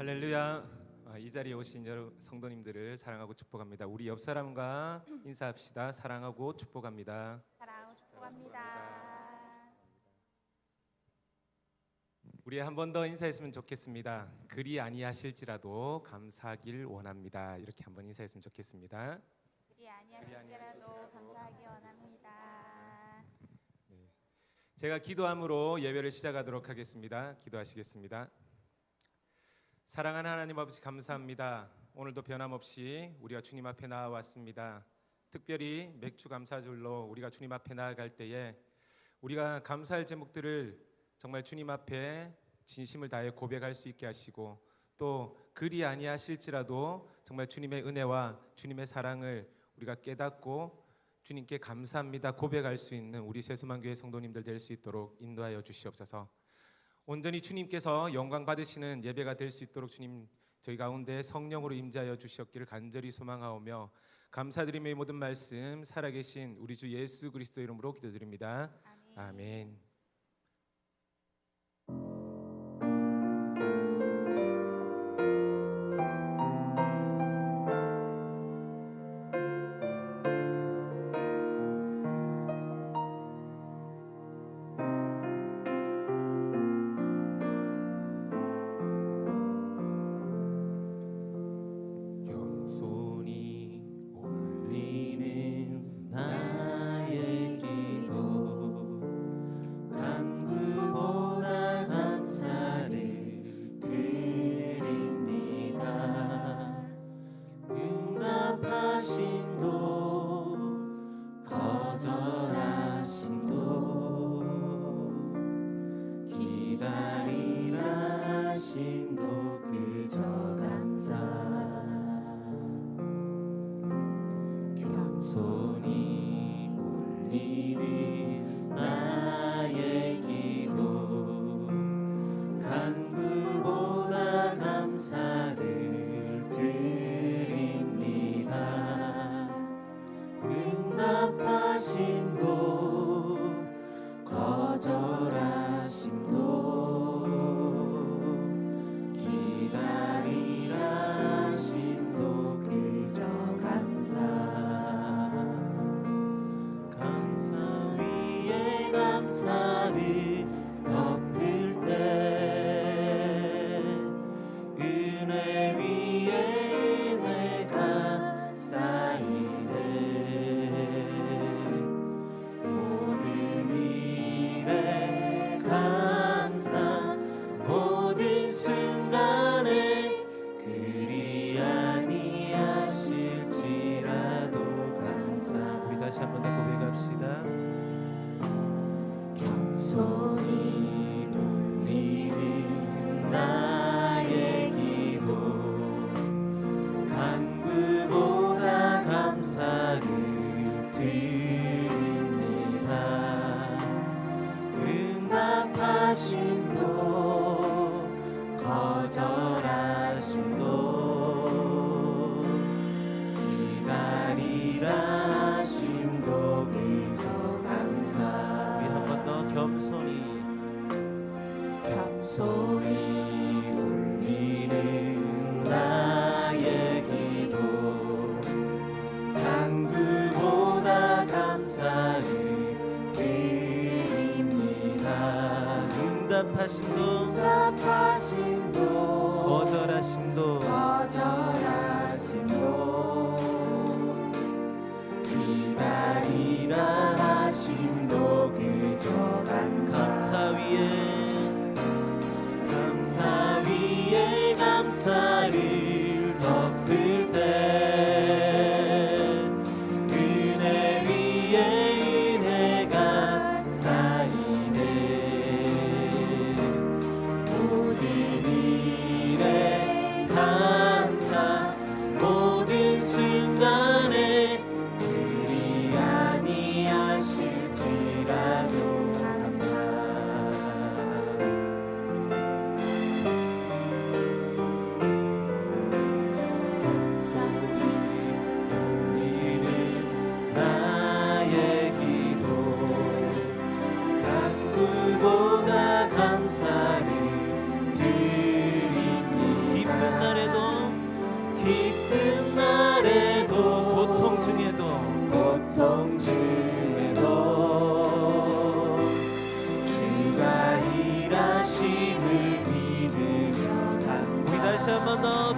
할렐루야. 이 자리에 오신 여러 성도님들을 사랑하고 축복합니다. 우리 옆 사람과 인사합시다. 사랑하고 축복합니다. 사랑하고 축복합니다. 우리 한 번 더 인사했으면 좋겠습니다. 그리 아니하실지라도 감사하길 원합니다. 이렇게 한번 인사했으면 좋겠습니다. 그리 아니하실지라도 감사하기 원합니다. 제가 기도함으로 예배를 시작하도록 하겠습니다. 기도하시겠습니다. 사랑하는 하나님 아버지, 감사합니다. 오늘도 변함없이 우리가 주님 앞에 나아왔습니다. 특별히 맥주 감사절로 우리가 주님 앞에 나아갈 때에 우리가 감사할 제목들을 정말 주님 앞에 진심을 다해 고백할 수 있게 하시고, 또 그리 아니하실지라도 정말 주님의 은혜와 주님의 사랑을 우리가 깨닫고 주님께 감사합니다 고백할 수 있는 우리 세수만교회 성도님들 될 수 있도록 인도하여 주시옵소서. 온전히 주님께서 영광 받으시는 예배가 될 수 있도록 주님 저희 가운데 성령으로 임재하여 주시옵기를 간절히 소망하오며, 감사드리며 이 모든 말씀 살아계신 우리 주 예수 그리스도 이름으로 기도드립니다. 아멘. 응답하심도 거절하심도 기다리라 하심도 그저 감사 위에 감사를 덮을 때 은혜 위에 은혜가 쌓이네. 모든 일에 감사, 모든 순간에 그리 아니하실지라도 감사.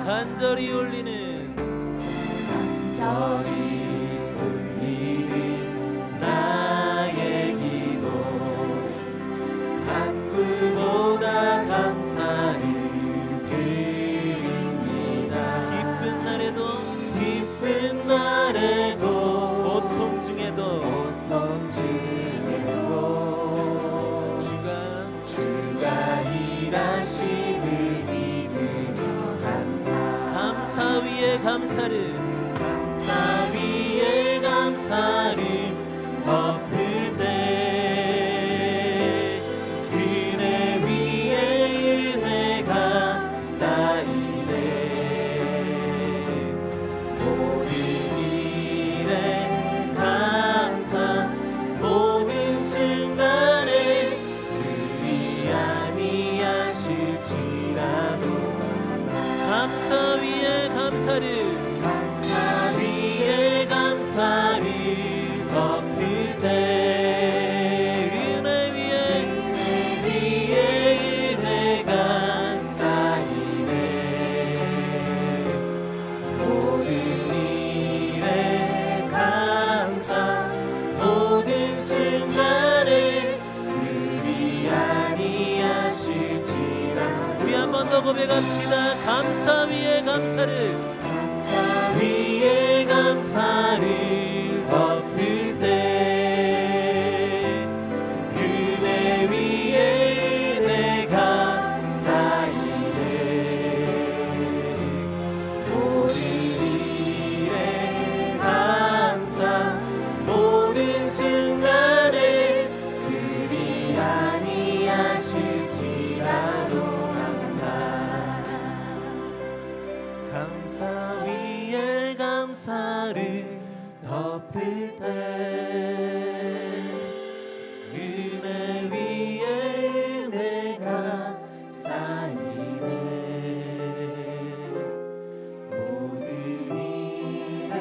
간절히 울리는 나의 기도 간구보다 감사를 드립니다. 기쁜 날에도 고통 중에도 주가 일하심을 믿으며 감사 위에 감사를 덮을 때 은혜 위에 은혜가 쌓이네. 모든 일에 감사 모든 순간에 그리 아니하실지라도 감사 위에 감사를 덮을 때 은혜 위에 은혜가 쌓이네. 모든 일에 감사 모든 순간에 그리 아니하실지라도 우리 한 번 더 고백합시다. 감사 위에 감사를 덮을 때 은혜 위에 은혜가 쌓이네. 모든 일에 감사 모든 순간에 그리 아니하실지라도 감사 위에 감사를 덮을 때 은혜 위에 은혜가 쌓이네. 모든 일에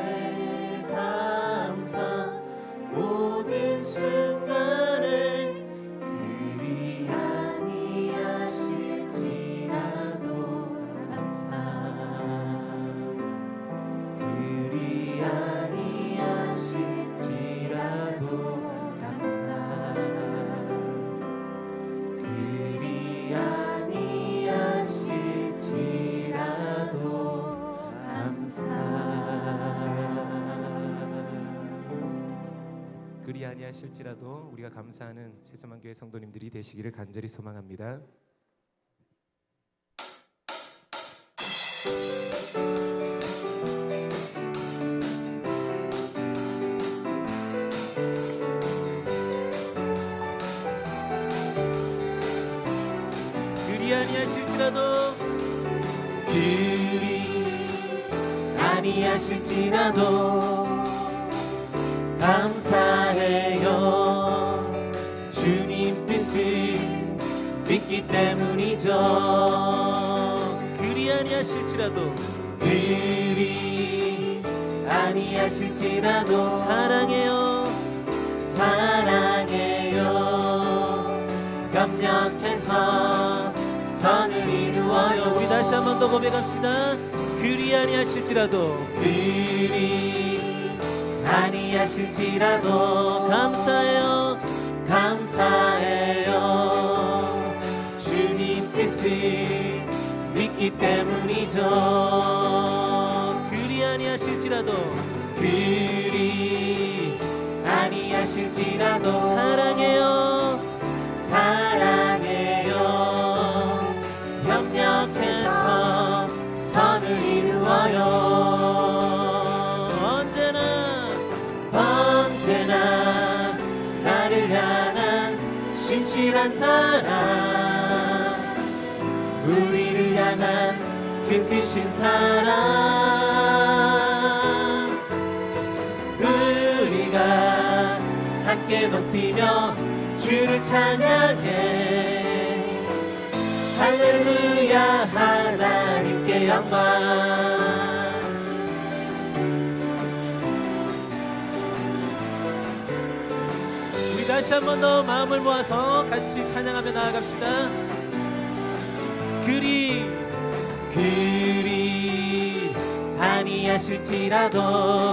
감사 모든 순간에 그리 아니하실지라도 감사 그리 아니하실지라도 감사 그리 아니하실지라도 감사 그리 아니하실지라도 우리가 감사하는 새서만교회 성도님들이 되시기를 간절히 소망합니다. 그리 아니하실지라도 감사해요. 주님 뜻을 믿기 때문이죠. 그리 아니하실지라도 사랑해요. 협력해서 선을 이루어요. 우리 다시 한 번 더 고백합시다. 그리 아니하실지라도 감사해요. 주님 뜻을 믿기 때문이죠. 그리 아니하실지라도 사랑해요. 협력해서 선을 이루어요. 언제나 나를 향한 신실한 사랑, 우리를 향한 그 크신 사랑, 우리가 함께 높이며 주를 찬양해. 할렐루야 하나님께 영광. 우리 다시 한 번 더 마음을 모아서 같이 찬양하며 나아갑시다. 그리 그리 아니하실지라도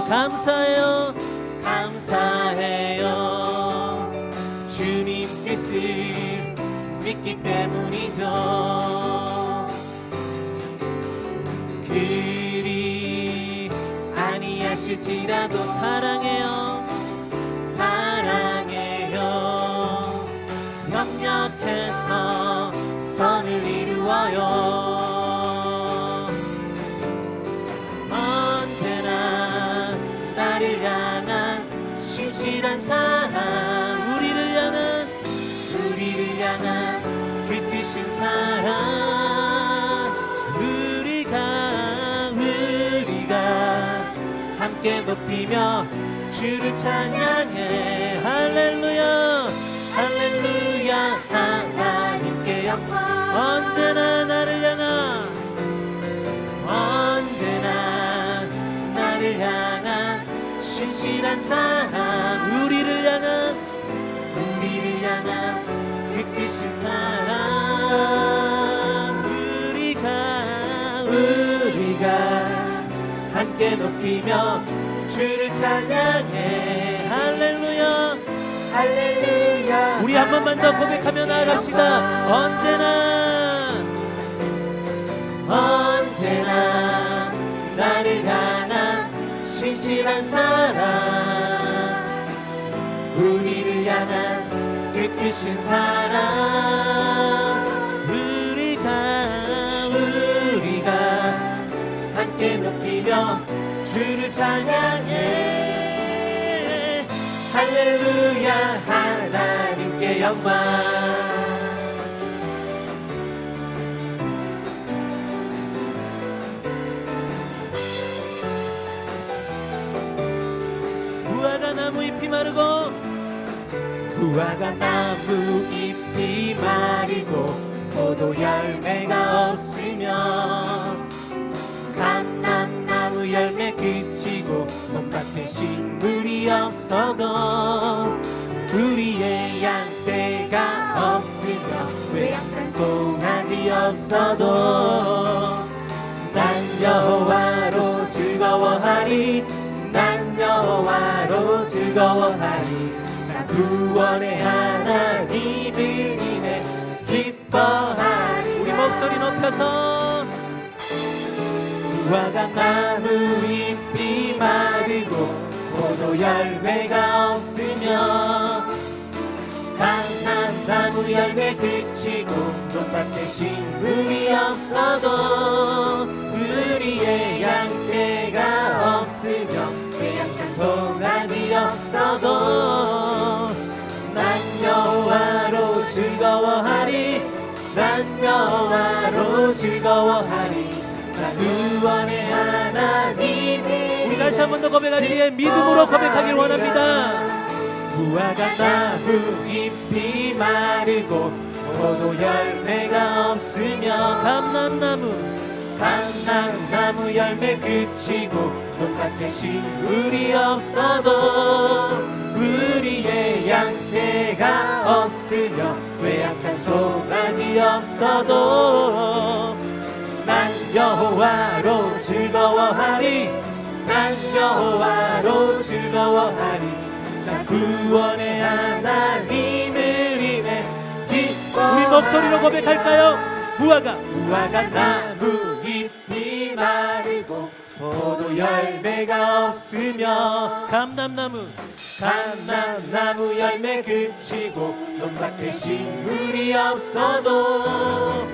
감사해요 감사해요 주님 뜻을 믿기 때문이죠 그리 아니하실지라도 사랑해요 사랑해요 협력해서 선을 이루어요 언제나 나를 향한 신실한 사랑 우리를 향한 그 크신 사랑 우리가 함께 높이며 주를 찬양해 할렐루야 할렐루야 하나님께 영광 언제나 나를 향한 신실한 사랑 우리를 향한 그 크신 사랑 우리가 함께 높이며 주를 찬양해 할렐루야 할렐루야 우리 한 번만 더 고백하며 나아갑시다 언제나 나를 향한 신실한 사랑 우리를 향한 그 크신 사랑 우리가 함께 높이며 주를 찬양해 할렐루야 하나님께 영광 무화과 나무 잎이 마르고 무화과 나무 잎이 마르고 포도 열매가 없으면 감람나무 열매 그치고 논밭에 식물이 없어도 우리의 양떼가 없으며 외양간 송아지 없어도 난 여호와로 즐거워하리 난 여호와로 즐거워하리 난 구원의 하나님을 인해 기뻐하리 우리 목소리 높여서 무화과 나무 잎이 마르고 포도 열매가 없으며 감람나무 열매 그치고 논밭에 식물이 없어도 우리의 양떼가 없으며 외양간 송아지 없어도 난 여호와로 즐거워하리 난 여호와로 즐거워하리 난 구원의 하나님이 우리 다시 한 번 더 고백하기에 믿음으로 고백하길 원합니다 무화과 나무 잎이 마르고 포도 열매가 없으며 감람나무 열매 그치고 논밭에 식물이 없어도 우리의 양떼가 없으며 외양간 송아지 없어도 난 여호와로 즐거워하리 난 여호와로 즐거워하리 난 구원의 하나님을 인해 기뻐 우리 목소리로 고백할까요? 무화과 나무 잎이 마르고 포도 열매가 없으며 감람나무 열매 그치고 논밭에 식물이 없어도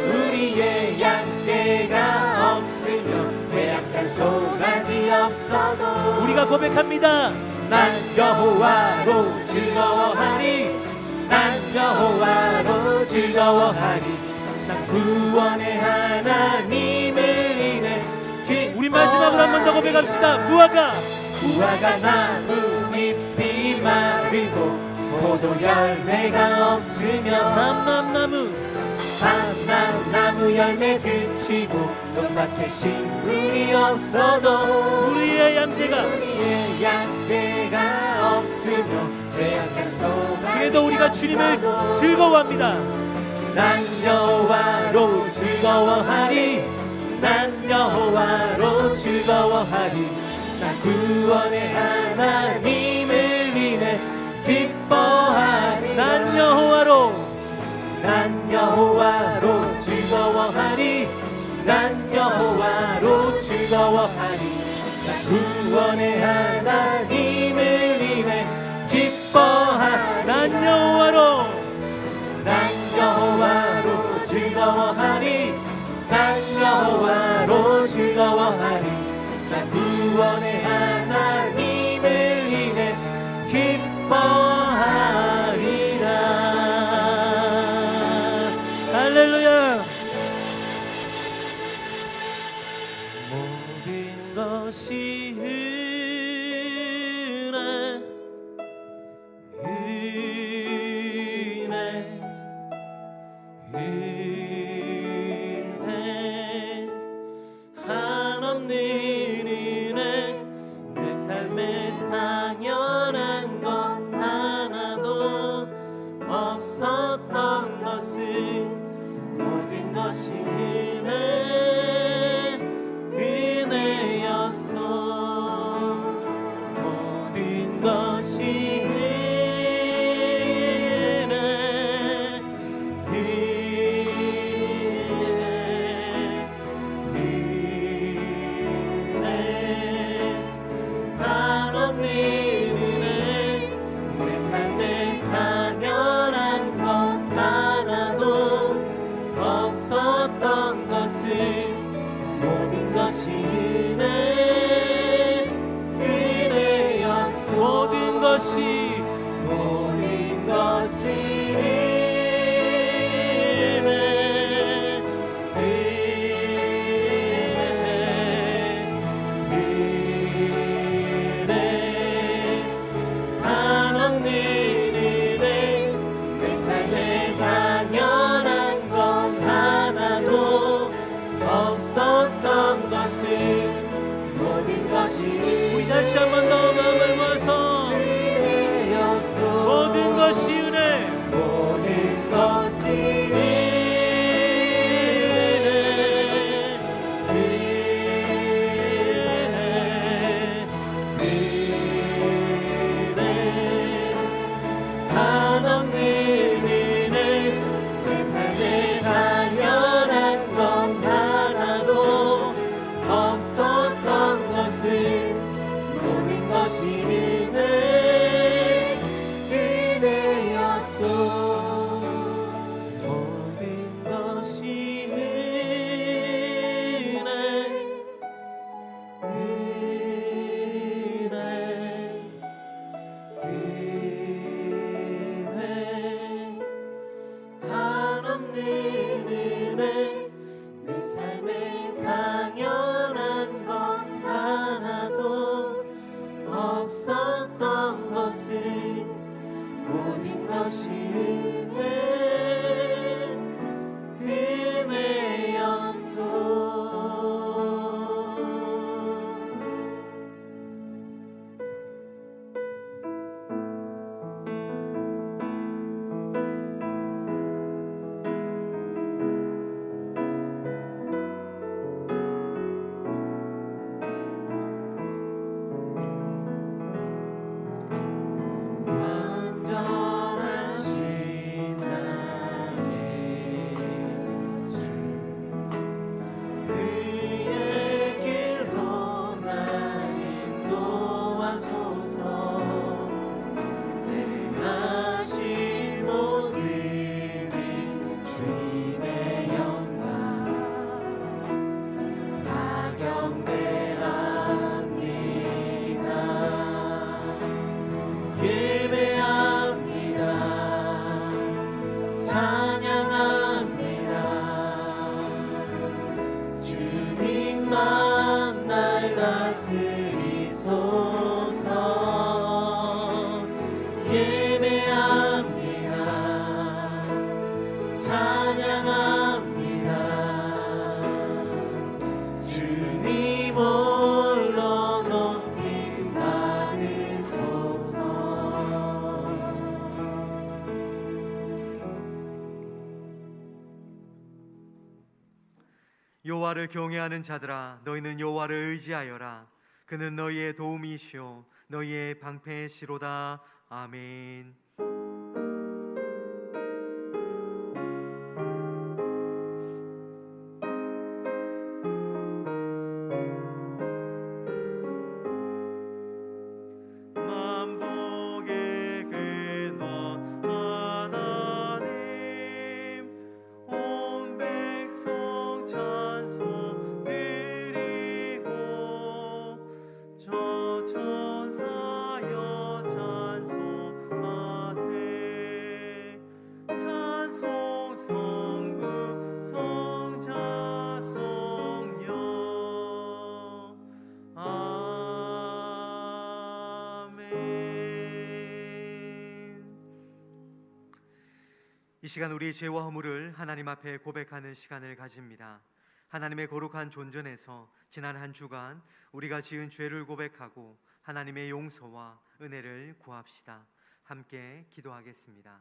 우리의 양떼가 없으며 외양간 송아지 없어도 우리가 고백합니다 난 여호와로 즐거워하리 난 여호와로 즐거워하리 난 구원의 하나님을 인해 우리 마지막으로 한 번 더 고백합시다 무화과 나무 잎이 마르고 포도 열매가 없으며 감람나무 열매 그치고 논밭에 식물이 없어도 우리의 양떼가 없으며 외양간 송아지 그래도 우리가 주님을 즐거워합니다 난 여호와로 즐거워하리 난 여호와로 즐거워하리. 나 구원의 하나님을 인해 기뻐하리. 난 여호와로 즐거워하리. 난 여호와로 즐거워하리. 나 구원의 하나님을 인해 기뻐하리. 난 여호와로 즐거워하리. 난 여호와로 즐거워하리. 나 구원의 하나님을 인해 기뻐하리라. 할렐루야. 모든 것이 은혜 한없는 은혜. 내 삶에 당연한 것 하나도 없었던 것을 모든 것이 은혜였소. 모든 것이 모든 것이 한없는 은혜. 내 삶에 당연한 것 하나도 없었던 것을 모든 것이 우리 다시 한 번 더 마음을 모아서 모든 것이 은혜. 모든 것이 은혜 한없는 은혜. 내 삶에 당연한 것 하나도 없었던 것을 모든 것이 은혜였소. 모든 것이 은혜 한없는 은혜. 내 삶에 당연한 것 하나도 없었던 것을 모든 것이 은혜였소. 완전하신 나의 주, 그의 길로 날 인도하소서. 행하신 모든 일 주님의 영광 다 경배합니다. 예배합니다. 찬양합니다. 주님만 날 다스리소서. 예배합니다. 찬양합니다. 주님 홀로 높임 받으소서. 여호와를 여호와를 경외하는 자들아, 너희는 여호와를 의지하여라. 그는 너희의 도움이시오 너희의 방패시로다. 아멘. 만복의 근원 하나님, 온 백성 찬송 드리고, 저 천사여 찬송하세. 찬송 성부 성자 성령. 이 시간 우리의 죄와 허물을 하나님 앞에 고백하는 시간을 가집니다. 하나님의 거룩한 존전에서 지난 한 주간 우리가 지은 죄를 고백하고 하나님의 용서와 은혜를 구합시다. 함께 기도하겠습니다.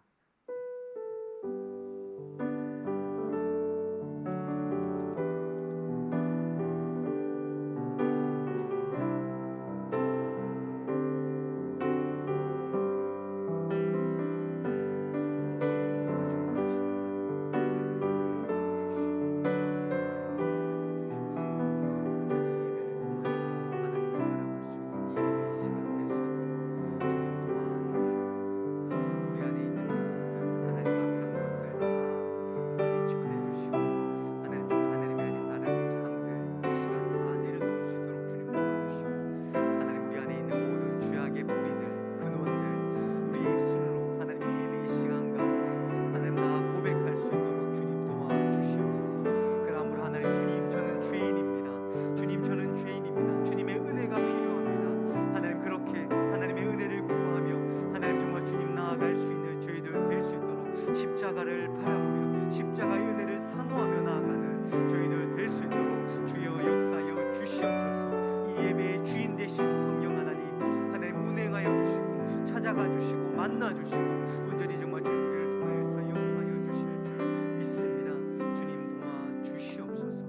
십자가를 바라보며 십자가의 은혜를 사모하며 나아가는 저희들 될 수 있도록 주여 역사여 주시옵소서. 이 예배의 주인 되신 성령 하나님 운행하여 주시고 찾아가 주시고 만나 주시고 온전히 정말 우리를 통하여서 역사여 주실 줄 믿습니다. 주님 도와 주시옵소서.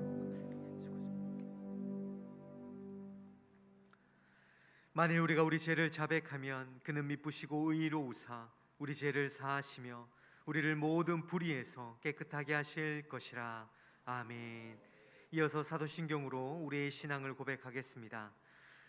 만일 우리가 우리 죄를 자백하면 그는 미쁘시고 의로우사 우리 죄를 사하시며 우리를 모든 불의에서 깨끗하게 하실 것이라. 아멘. 이어서 사도신경으로 우리의 신앙을 고백하겠습니다.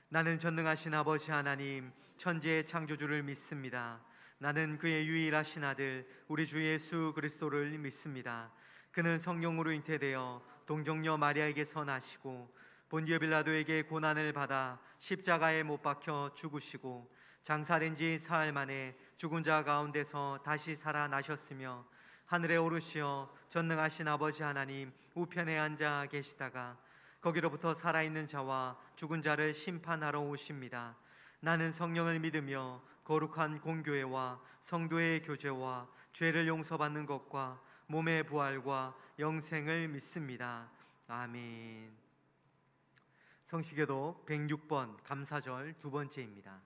나는 전능하신 아버지 하나님 천지의 창조주를 믿습니다. 나는 그의 유일하신 아들 우리 주 예수 그리스도를 믿습니다. 그는 성령으로 잉태되어 동정녀 마리아에게서 나시고 본디오 빌라도에게 고난을 받아 십자가에 못 박혀 죽으시고 장사된 지 사흘 만에 죽은 자 가운데서 다시 살아나셨으며 하늘에 오르시어 전능하신 아버지 하나님 우편에 앉아 계시다가 거기로부터 살아있는 자와 죽은 자를 심판하러 오십니다. 나는 성령을 믿으며 거룩한 공교회와 성도의 교제와 죄를 용서받는 것과 몸의 부활과 영생을 믿습니다. 아멘. 성시교독 106번 감사절 두 번째입니다.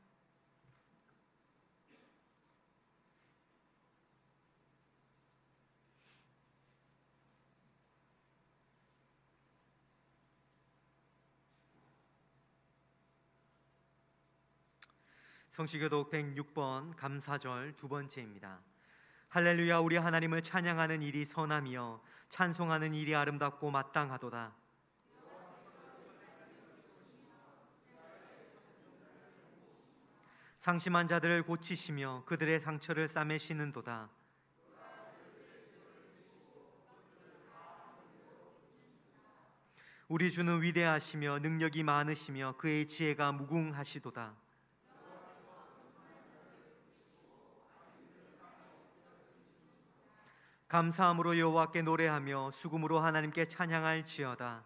성시교독 106번 감사절 두 번째입니다. 할렐루야. 우리 하나님을 찬양하는 일이 선하며 찬송하는 일이 아름답고 마땅하도다. 상심한 자들을 고치시며 그들의 상처를 싸매시는도다. 우리 주는 위대하시며 능력이 많으시며 그의 지혜가 무궁하시도다. 감사함으로 여호와께 노래하며 수금으로 하나님께 찬양할지어다.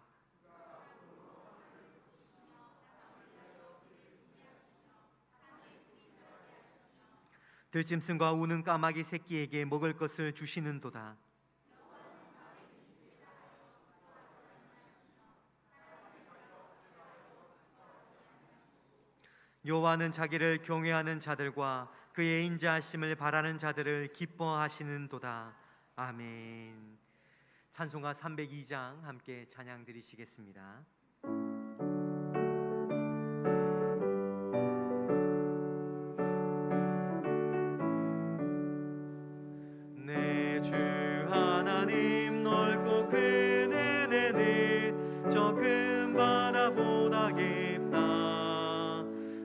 들짐승과 우는 까마귀 새끼에게 먹을 것을 주시는도다. 여호와는 자기를 경외하는 자들과 그의 인자하심을 바라는 자들을 기뻐하시는도다. 아멘. 찬송가 302장 함께 찬양 드리시겠습니다. 내 주 하나님 넓고 큰 은혜는 저 큰 바다보다 깊다.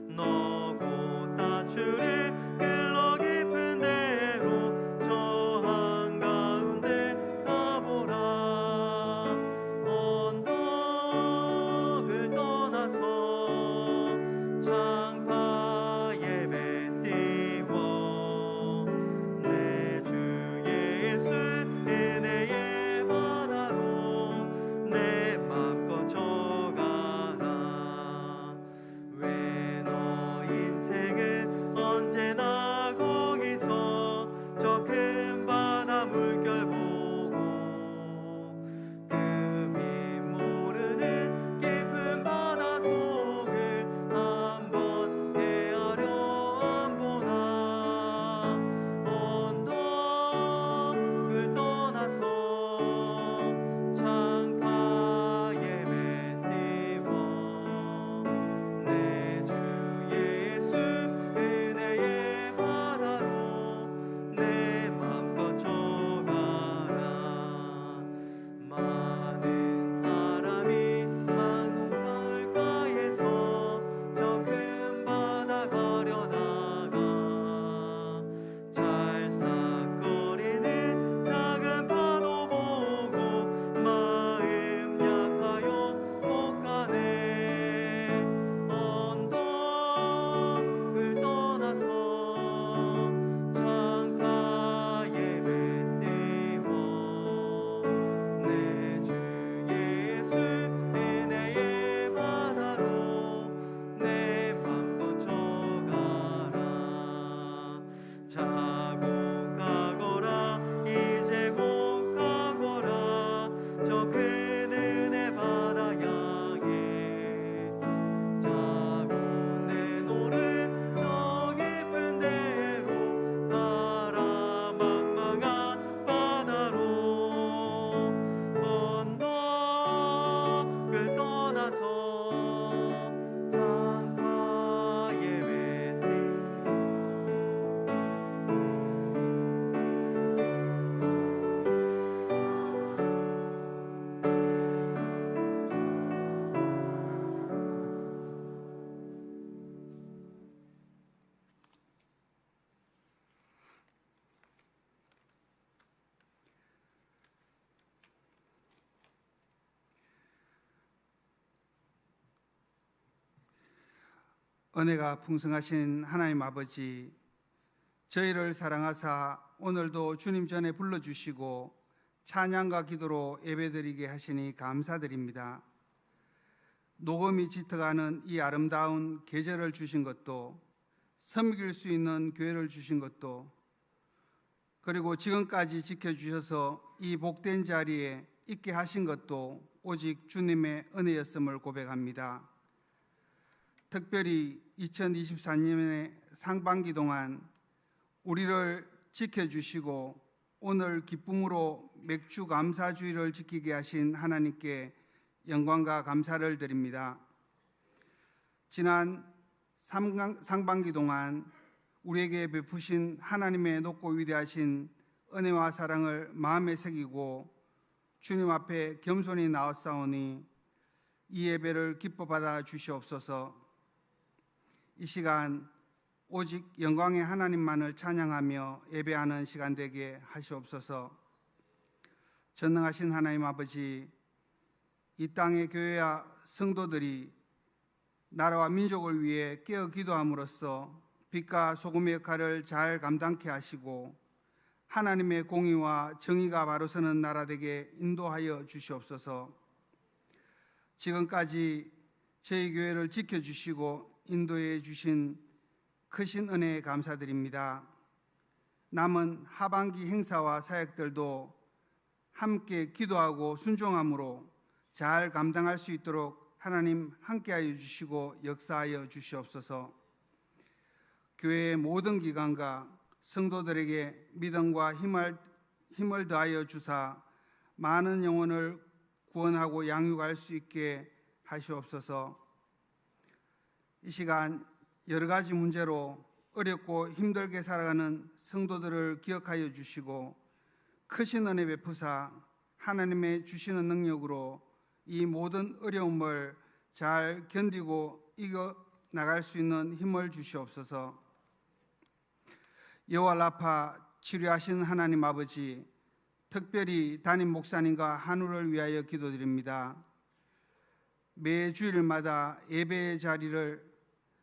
너고 따주를 끌러 깊은 데로 저 한가운데 가보라. 언덕을 떠나서 창파에 배 띄워 내 주 예수 은혜의 바다로 내 맘껏 져가라. 왜 너 인생은 언제나 거기서 저 큰 바다 물결 보고 금이 모르는 깊은 바다 속을 한번 헤아려 안 보나. 언덕을 떠나서 창파에 배 띄워 내 주 예수 은혜의 바다로 내 맘껏 져가라. 많은 사람이 한강가에서 저 큰 바다 가려다가 찰싹거리는 작은 파도 보고 마음 약하여 못 가네. 언덕을 떠나서 창파에 배 띄워 내 주 예수 은혜의 바다로 내 맘껏 져가라. 자고 가거라 이제 곧 가거라 저 큰 은혜 바다 향해. 자고 내노는 저 깊은 데로 가라. 망망한 바다로 언덕을 떠나서 창파에 배 띄워 은혜가 풍성하신 하나님 아버지, 저희를 사랑하사 오늘도 주님 전에 불러주시고 찬양과 기도로 예배드리게 하시니 감사드립니다. 녹음이 짙어가는 이 아름다운 계절을 주신 것도, 섬길 수 있는 교회를 주신 것도, 그리고 지금까지 지켜주셔서 이 복된 자리에 있게 하신 것도 오직 주님의 은혜였음을 고백합니다. 특별히 2024년의 상반기 동안 우리를 지켜주시고 오늘 기쁨으로 맥주 감사주의를 지키게 하신 하나님께 영광과 감사를 드립니다. 지난 상반기 동안 우리에게 베푸신 하나님의 높고 위대하신 은혜와 사랑을 마음에 새기고 주님 앞에 겸손히 나왔사오니 이 예배를 기뻐 받아 주시옵소서. 이 시간 오직 영광의 하나님만을 찬양하며 예배하는 시간 되게 하시옵소서. 전능하신 하나님 아버지, 이 땅의 교회와 성도들이 나라와 민족을 위해 깨어 기도함으로써 빛과 소금의 역할을 잘 감당케 하시고 하나님의 공의와 정의가 바로 서는 나라 되게 인도하여 주시옵소서. 지금까지 저희 교회를 지켜주시고 인도해 주신 크신 은혜에 감사드립니다. 남은 하반기 행사와 사역들도 함께 기도하고 순종함으로 잘 감당할 수 있도록 하나님 함께하여 주시고 역사하여 주시옵소서. 교회의 모든 기관과 성도들에게 믿음과 힘을 더하여 주사 많은 영혼을 구원하고 양육할 수 있게 하시옵소서. 이 시간 여러 가지 문제로 어렵고 힘들게 살아가는 성도들을 기억하여 주시고 크신 은혜 베푸사 하나님의 주시는 능력으로 이 모든 어려움을 잘 견디고 이겨 나갈 수 있는 힘을 주시옵소서. 여호와 라파 치료하신 하나님 아버지, 특별히 담임 목사님과 한우를 위하여 기도드립니다. 매 주일마다 예배의 자리를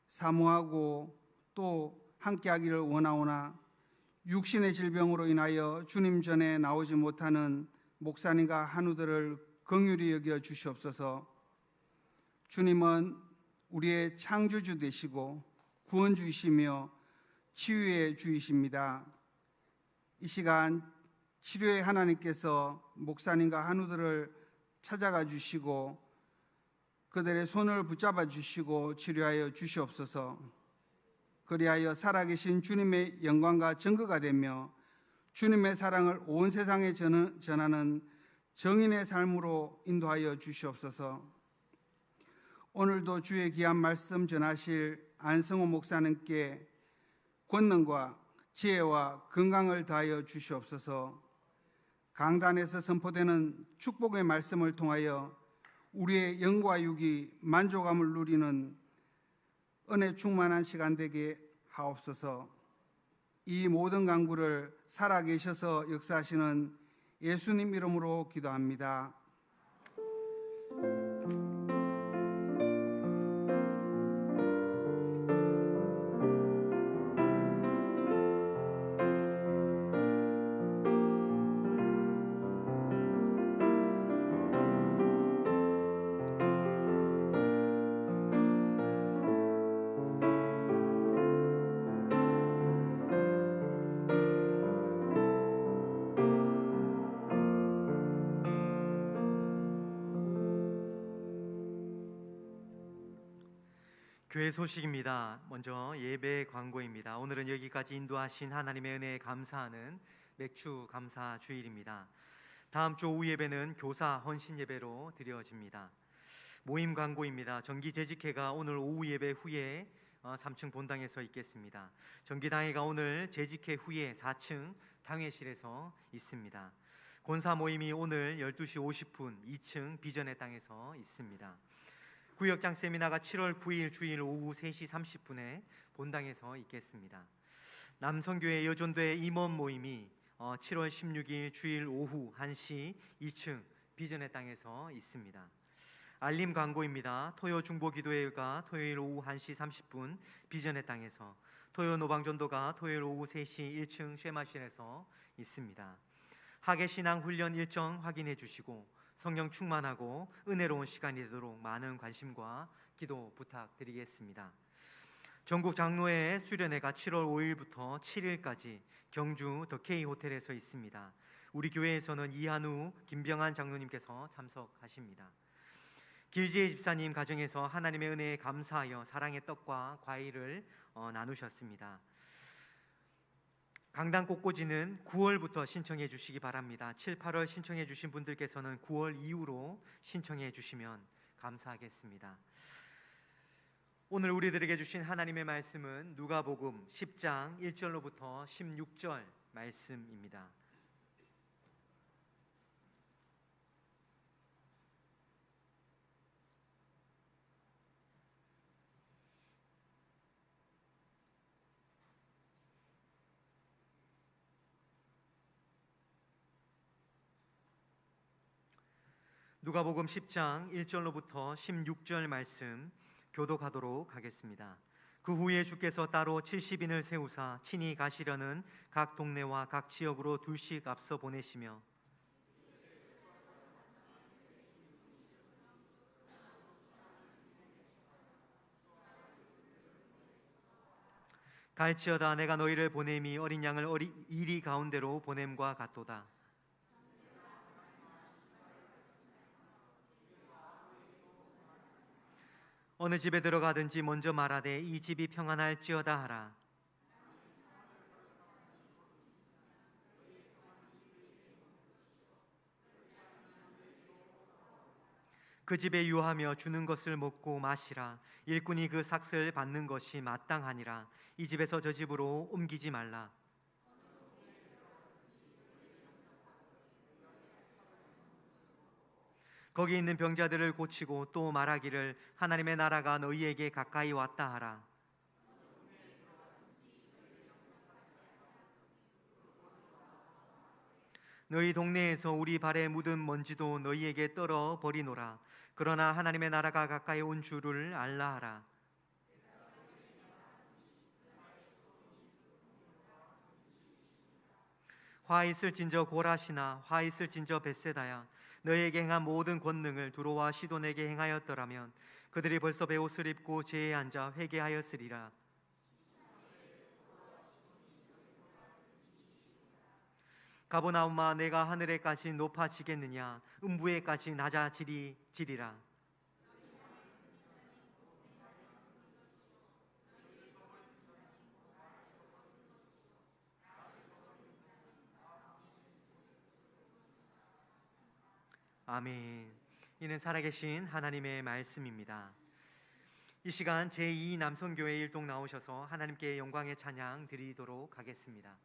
사모하고 또 함께하기를 원하오나 육신의 질병으로 인하여 주님 전에 나오지 못하는 목사님과 한우들을 긍휼히 여겨 주시옵소서. 주님은 우리의 창조주 되시고 구원주이시며 치유의 주이십니다. 이 시간 치료의 하나님께서 목사님과 한우들을 찾아가 주시고 그들의 손을 붙잡아 주시고 치료하여 주시옵소서. 그리하여 살아계신 주님의 영광과 증거가 되며 주님의 사랑을 온 세상에 전하는 정인의 삶으로 인도하여 주시옵소서. 오늘도 주의 귀한 말씀 전하실 안성호 목사님께 권능과 지혜와 건강을 더하여 주시옵소서. 강단에서 선포되는 축복의 말씀을 통하여 우리의 영과 육이 만족함을 누리는 은혜 충만한 시간 되게 하옵소서. 이 모든 간구를 살아계셔서 역사하시는 예수님 이름으로 기도합니다. 교회 소식입니다. 먼저 예배 광고입니다. 오늘은 여기까지 인도하신 하나님의 은혜에 감사하는 맥주 감사 주일입니다. 다음 주 오후 예배는 교사 헌신 예배로 드려집니다. 모임 광고입니다. 정기 재직회가 오늘 오후 예배 후에 3층 본당에서 있겠습니다. 정기당회가 오늘 재직회 후에 4층 당회실에서 있습니다. 권사 모임이 오늘 12시 50분 2층 비전의 땅에서 있습니다. 구역장 세미나가 7월 9일 주일 오후 3시 30분에 본당에서 있겠습니다. 남성교회 여존대 임원 모임이 7월 16일 주일 오후 1시 2층 비전의 땅에서 있습니다. 알림 광고입니다. 토요 중보기도회가 토요일 오후 1시 30분 비전의 땅에서, 토요 노방전도가 토요일 오후 3시 1층 쉐마실에서 있습니다. 학예신앙 훈련 일정 확인해 주시고 성령 충만하고 은혜로운 시간이 되도록 많은 관심과 기도 부탁드리겠습니다. 전국 장로회 수련회가 7월 5일부터 7일까지 경주 더 K 호텔에서 있습니다. 우리 교회에서는 이한우, 김병한 장로님께서 참석하십니다. 길지혜 집사님 가정에서 하나님의 은혜에 감사하여 사랑의 떡과 과일을 나누셨습니다. 강단 꽃꽂이는 9월부터 신청해 주시기 바랍니다. 7, 8월 신청해 주신 분들께서는 9월 이후로 신청해 주시면 감사하겠습니다. 오늘 우리들에게 주신 하나님의 말씀은 누가복음 10장 1절로부터 16절 말씀입니다. 누가복음 10장 1절로부터 16절 말씀 교독하도록 하겠습니다. 그 후에 주께서 따로 70인을 세우사 친히 가시려는 각 동네와 각 지역으로 둘씩 앞서 보내시며 갈지어다 내가 너희를 보냄이 어린 양을 이리 가운데로 보냄과 같도다. 어느 집에 들어가든지 먼저 말하되 이 집이 평안할지어다 하라. 그 집에 유하며 주는 것을 먹고 마시라. 일꾼이 그 삭을 받는 것이 마땅하니라. 이 집에서 저 집으로 옮기지 말라. 거기 있는 병자들을 고치고 또 말하기를 하나님의 나라가 너희에게 가까이 왔다 하라. 너희 동네에서 우리 발에 묻은 먼지도 너희에게 떨어 버리노라. 그러나 하나님의 나라가 가까이 온 줄을 알라 하라. 화 있을진저 고라시나 화 있을진저 벳세다야, 너희에게 행한 모든 권능을 두로와 시돈에게 행하였더라면 그들이 벌써 베옷을 입고 제에 앉아 회개하였으리라. 가버나움아, 내가 하늘에까지 높아지겠느냐? 음부에까지 낮아지리라. 아멘. 이는 살아계신 하나님의 말씀입니다. 이 시간 제2 남성교회 일동 나오셔서 하나님께 영광의 찬양 드리도록 하겠습니다.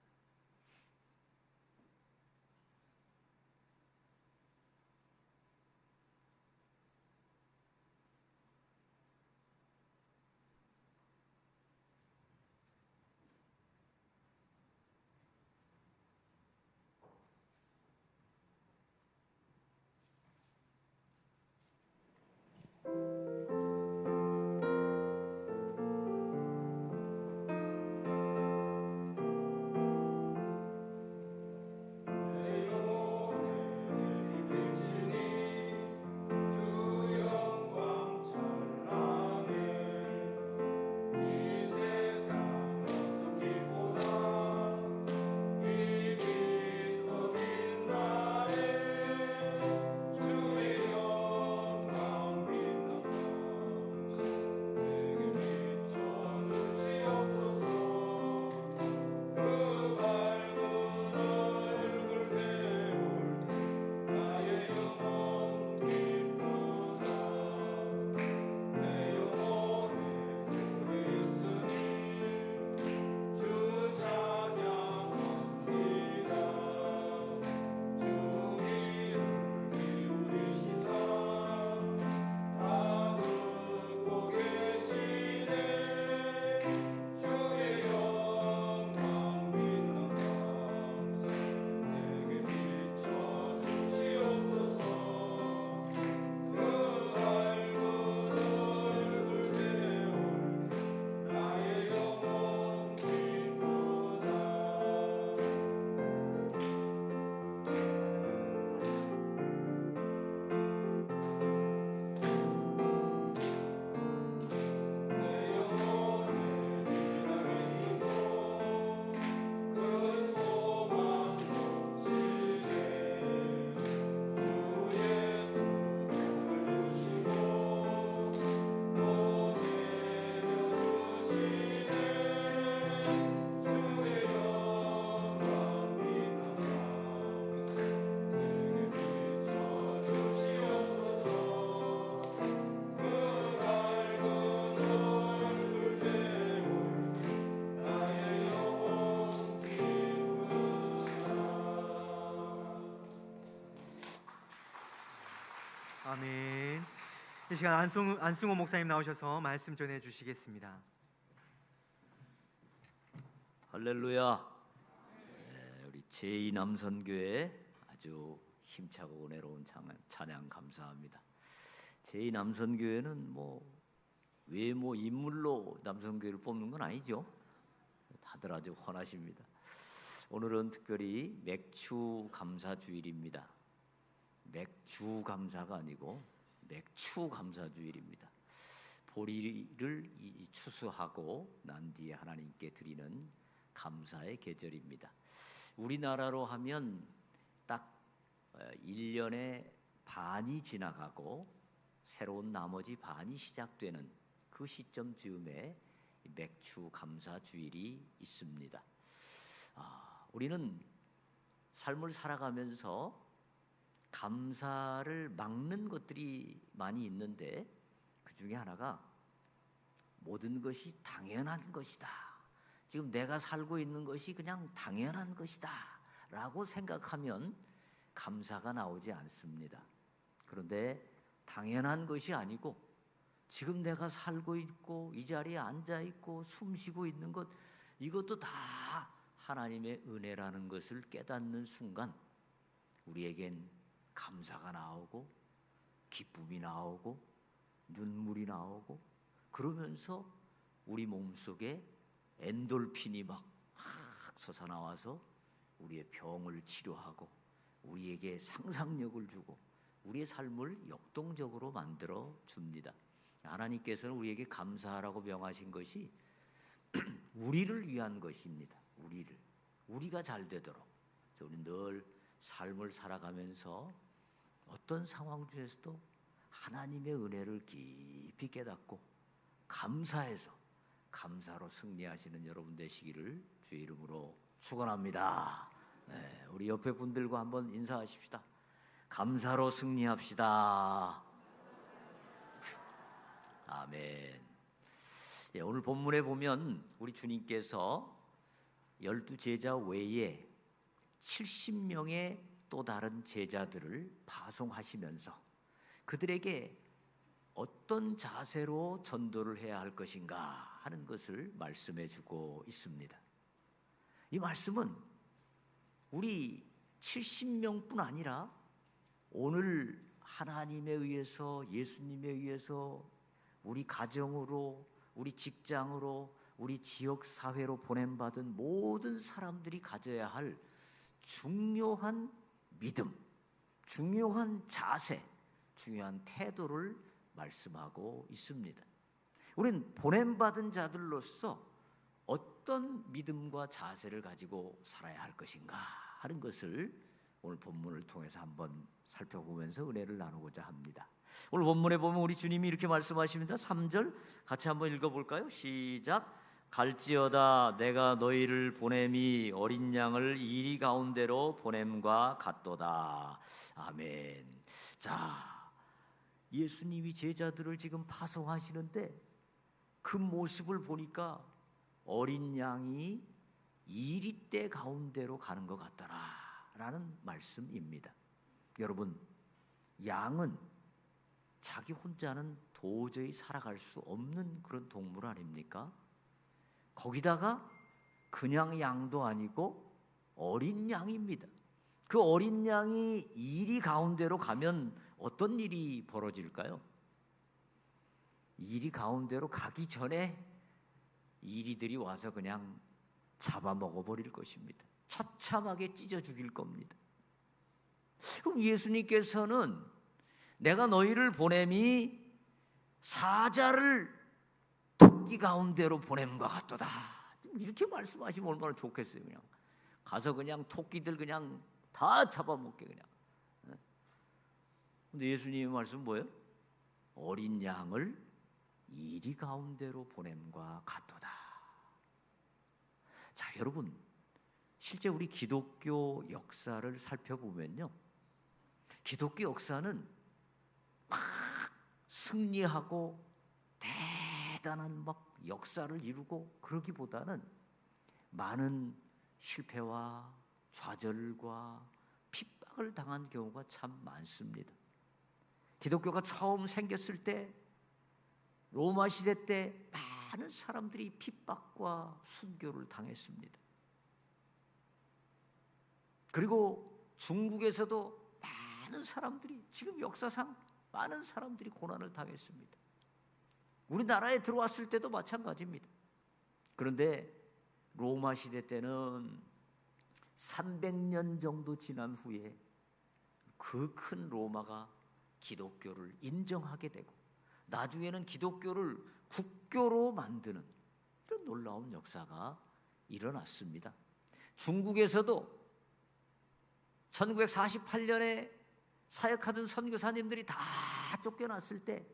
아멘. 이 시간 안승호 목사님 나오셔서 말씀 전해 주시겠습니다. 할렐루야. 우리 제2 남선교회 아주 힘차고 은혜로운 찬양 감사합니다. 제2 남선교회는 외모 인물로 남선교회를 뽑는 건 아니죠. 다들 아주 헌하십니다. 오늘은 특별히 맥주 감사 주일입니다. 맥주 감사가 아니고 맥추 감사 주일입니다. 보리를 추수하고 난 뒤에 하나님께 드리는 감사의 계절입니다. 우리나라로 하면 딱 1년의 반이 지나가고 새로운 나머지 반이 시작되는 그 시점 즈음에 맥추 감사 주일이 있습니다. 우리는 삶을 살아가면서 감사를 막는 것들이 많이 있는데 그 중에 하나가 모든 것이 당연한 것이다. 지금 내가 살고 있는 것이 그냥 당연한 것이다 라고 생각하면 감사가 나오지 않습니다. 그런데 당연한 것이 아니고 지금 내가 살고 있고 이 자리에 앉아 있고 숨 쉬고 있는 것, 이것도 다 하나님의 은혜라는 것을 깨닫는 순간 우리에겐 감사가 나오고 기쁨이 나오고 눈물이 나오고, 그러면서 우리 몸속에 엔돌핀이 막 솟아나와서 우리의 병을 치료하고 우리에게 상상력을 주고 우리의 삶을 역동적으로 만들어 줍니다. 하나님께서는 우리에게 감사하라고 명하신 것이 우리를 위한 것입니다. 우리가 잘 되도록. 우리 늘 삶을 살아가면서 어떤 상황 중에서도 하나님의 은혜를 깊이 깨닫고 감사해서 감사로 승리하시는 여러분 되시기를 주의 이름으로 축원합니다. 네, 우리 옆에 분들과 한번 인사하십시다. 감사로 승리합시다. 아멘. 예, 오늘 본문에 보면 우리 주님께서 12제자 외에 70명의 또 다른 제자들을 파송하시면서 그들에게 어떤 자세로 전도를 해야 할 것인가 하는 것을 말씀해 주고 있습니다. 이 말씀은 우리 70명뿐 아니라 오늘 하나님에 의해서, 예수님에 의해서 우리 가정으로, 우리 직장으로, 우리 지역 사회로 보냄받은 모든 사람들이 가져야 할 중요한 믿음, 중요한 자세, 중요한 태도를 말씀하고 있습니다. 우리는 보냄받은 자들로서 어떤 믿음과 자세를 가지고 살아야 할 것인가 하는 것을 오늘 본문을 통해서 한번 살펴보면서 은혜를 나누고자 합니다. 오늘 본문에 보면 우리 주님이 이렇게 말씀하십니다. 3절 같이 한번 읽어볼까요? 시작. 갈지어다 내가 너희를 보냄이 어린 양을 이리 가운데로 보냄과 같도다. 아멘. 자, 예수님이 제자들을 지금 파송하시는데 그 모습을 보니까 어린 양이 이리떼 가운데로 가는 것 같더라 라는 말씀입니다. 여러분, 양은 자기 혼자는 도저히 살아갈 수 없는 그런 동물 아닙니까? 거기다가 그냥 양도 아니고 어린 양입니다. 그 어린 양이 이리 가운데로 가면 어떤 일이 벌어질까요? 이리 가운데로 가기 전에 이리들이 와서 그냥 잡아먹어버릴 것입니다. 처참하게 찢어 죽일 겁니다. 그럼 예수님께서는 내가 너희를 보냄이 사자를 토끼 가운데로 보냄과 같도다 이렇게 말씀하시면 얼마나 좋겠어요. 그냥 가서 그냥 토끼들 그냥 다 잡아먹게 그냥. 근데 예수님의 말씀은 뭐예요? 어린 양을 이리 가운데로 보냄과 같도다. 자, 여러분, 실제 우리 기독교 역사를 살펴보면요, 기독교 역사는 막 승리하고 대단한 막 역사를 이루고 그러기보다는 많은 실패와 좌절과 핍박을 당한 경우가 참 많습니다. 기독교가 처음 생겼을 때, 로마 시대 때 많은 사람들이 핍박과 순교를 당했습니다. 그리고 중국에서도 많은 사람들이, 지금 역사상 많은 사람들이 고난을 당했습니다. 우리나라에 들어왔을 때도 마찬가지입니다. 그런데 로마 시대 때는 300년 정도 지난 후에 그 큰 로마가 기독교를 인정하게 되고 나중에는 기독교를 국교로 만드는 이런 놀라운 역사가 일어났습니다. 중국에서도 1948년에 사역하던 선교사님들이 다 쫓겨났을 때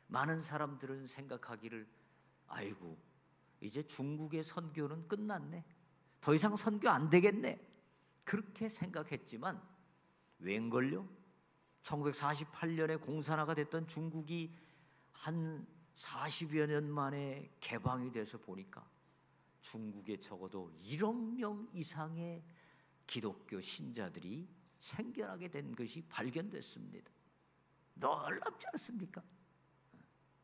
많은 사람들은 생각하기를, 아이고 이제 중국의 선교는 끝났네, 더 이상 선교 안 되겠네, 그렇게 생각했지만 웬걸요? 1948년에 공산화가 됐던 중국이 한 40여 년 만에 개방이 돼서 보니까 중국에 적어도 1억 명 이상의 기독교 신자들이 생겨나게 된 것이 발견됐습니다. 놀랍지 않습니까?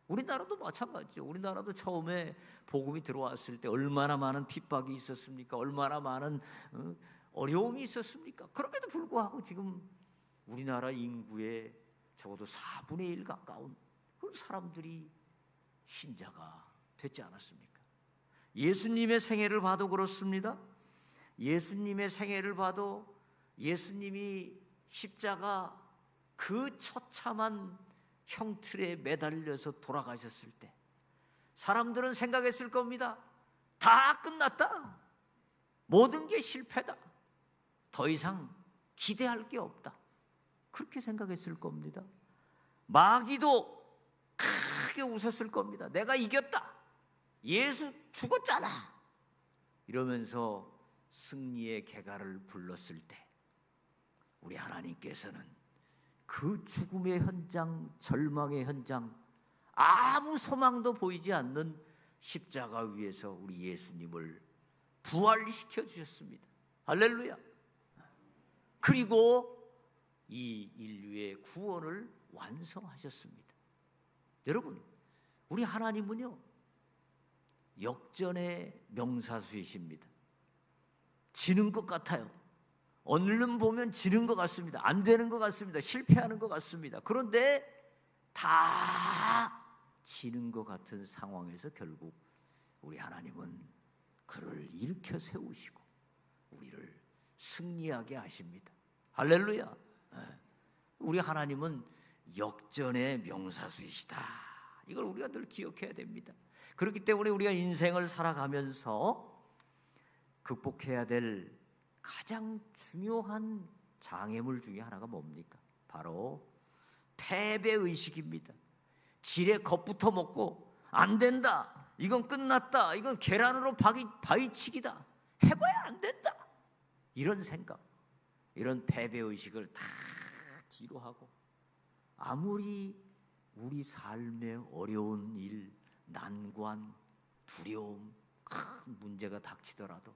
우리나라도 마찬가지죠. 우리나라도 처음에 복음이 들어왔을 때 얼마나 많은 핍박이 있었습니까? 얼마나 많은 어려움이 있었습니까? 그럼에도 불구하고 지금 우리나라 인구의 적어도 4분의 1 가까운 그런 사람들이 신자가 됐지 않았습니까? 예수님의 생애를 봐도 그렇습니다. 예수님의 생애를 봐도 예수님이 십자가 그 처참한 형틀에 매달려서 돌아가셨을 때 사람들은 생각했을 겁니다. 다 끝났다. 모든 게 실패다. 더 이상 기대할 게 없다. 그렇게 생각했을 겁니다. 마귀도 크게 웃었을 겁니다. 내가 이겼다. 예수 죽었잖아. 이러면서 승리의 개가를 불렀을 때 우리 하나님께서는 그 죽음의 현장, 절망의 현장, 아무 소망도 보이지 않는 십자가 위에서 우리 예수님을 부활시켜 주셨습니다. 할렐루야. 그리고 이 인류의 구원을 완성하셨습니다. 여러분, 우리 하나님은요 역전의 명사수이십니다. 지는 것 같아요. 얼른 보면 지는 것 같습니다. 안 되는 것 같습니다. 실패하는 것 같습니다. 그런데 다 지는 것 같은 상황에서 결국 우리 하나님은 그를 일으켜 세우시고 우리를 승리하게 하십니다. 할렐루야. 우리 하나님은 역전의 명사수이시다. 이걸 우리가 늘 기억해야 됩니다. 그렇기 때문에 우리가 인생을 살아가면서 극복해야 될 가장 중요한 장애물 중에 하나가 뭡니까? 바로 패배의식입니다. 지레 겁부터 먹고 안 된다. 이건 끝났다. 이건 계란으로 바위치기다. 해봐야 안 된다. 이런 생각, 이런 패배의식을 다 뒤로 하고 아무리 우리 삶에 어려운 일, 난관, 두려움, 큰 문제가 닥치더라도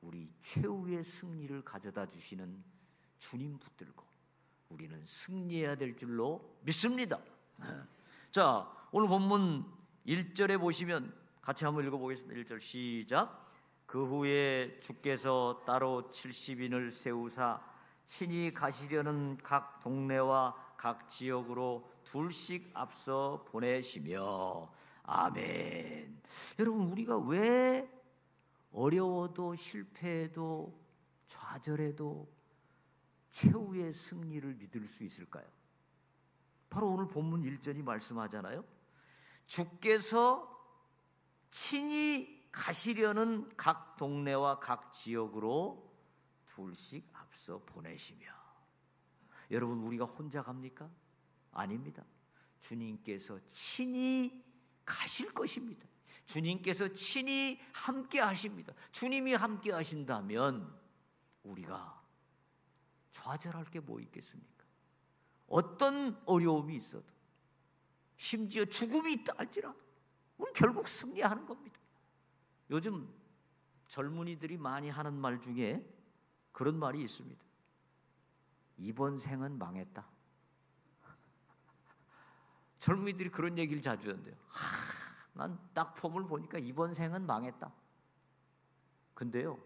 우리 최후의 승리를 가져다 주시는 주님 붙들고 우리는 승리해야 될 줄로 믿습니다. 자, 오늘 본문 1절에 보시면 같이 한번 읽어보겠습니다. 1절 시작. 그 후에 주께서 따로 70인을 세우사 친히 가시려는 각 동네와 각 지역으로 둘씩 앞서 보내시며 아멘. 여러분, 우리가 왜 어려워도 실패해도 좌절해도 최후의 승리를 믿을 수 있을까요? 바로 오늘 본문 1절이 말씀하잖아요. 주께서 친히 가시려는 각 동네와 각 지역으로 둘씩 앞서 보내시며. 여러분, 우리가 혼자 갑니까? 아닙니다. 주님께서 친히 가실 것입니다. 주님께서 친히 함께 하십니다. 주님이 함께 하신다면 우리가 좌절할 게 뭐 있겠습니까? 어떤 어려움이 있어도 심지어 죽음이 있다 할지라도 우리 결국 승리하는 겁니다. 요즘 젊은이들이 많이 하는 말 중에 그런 말이 있습니다. 이번 생은 망했다. 젊은이들이 그런 얘기를 자주 하는데요. 난 딱 폼을 보니까 이번 생은 망했다. 근데요,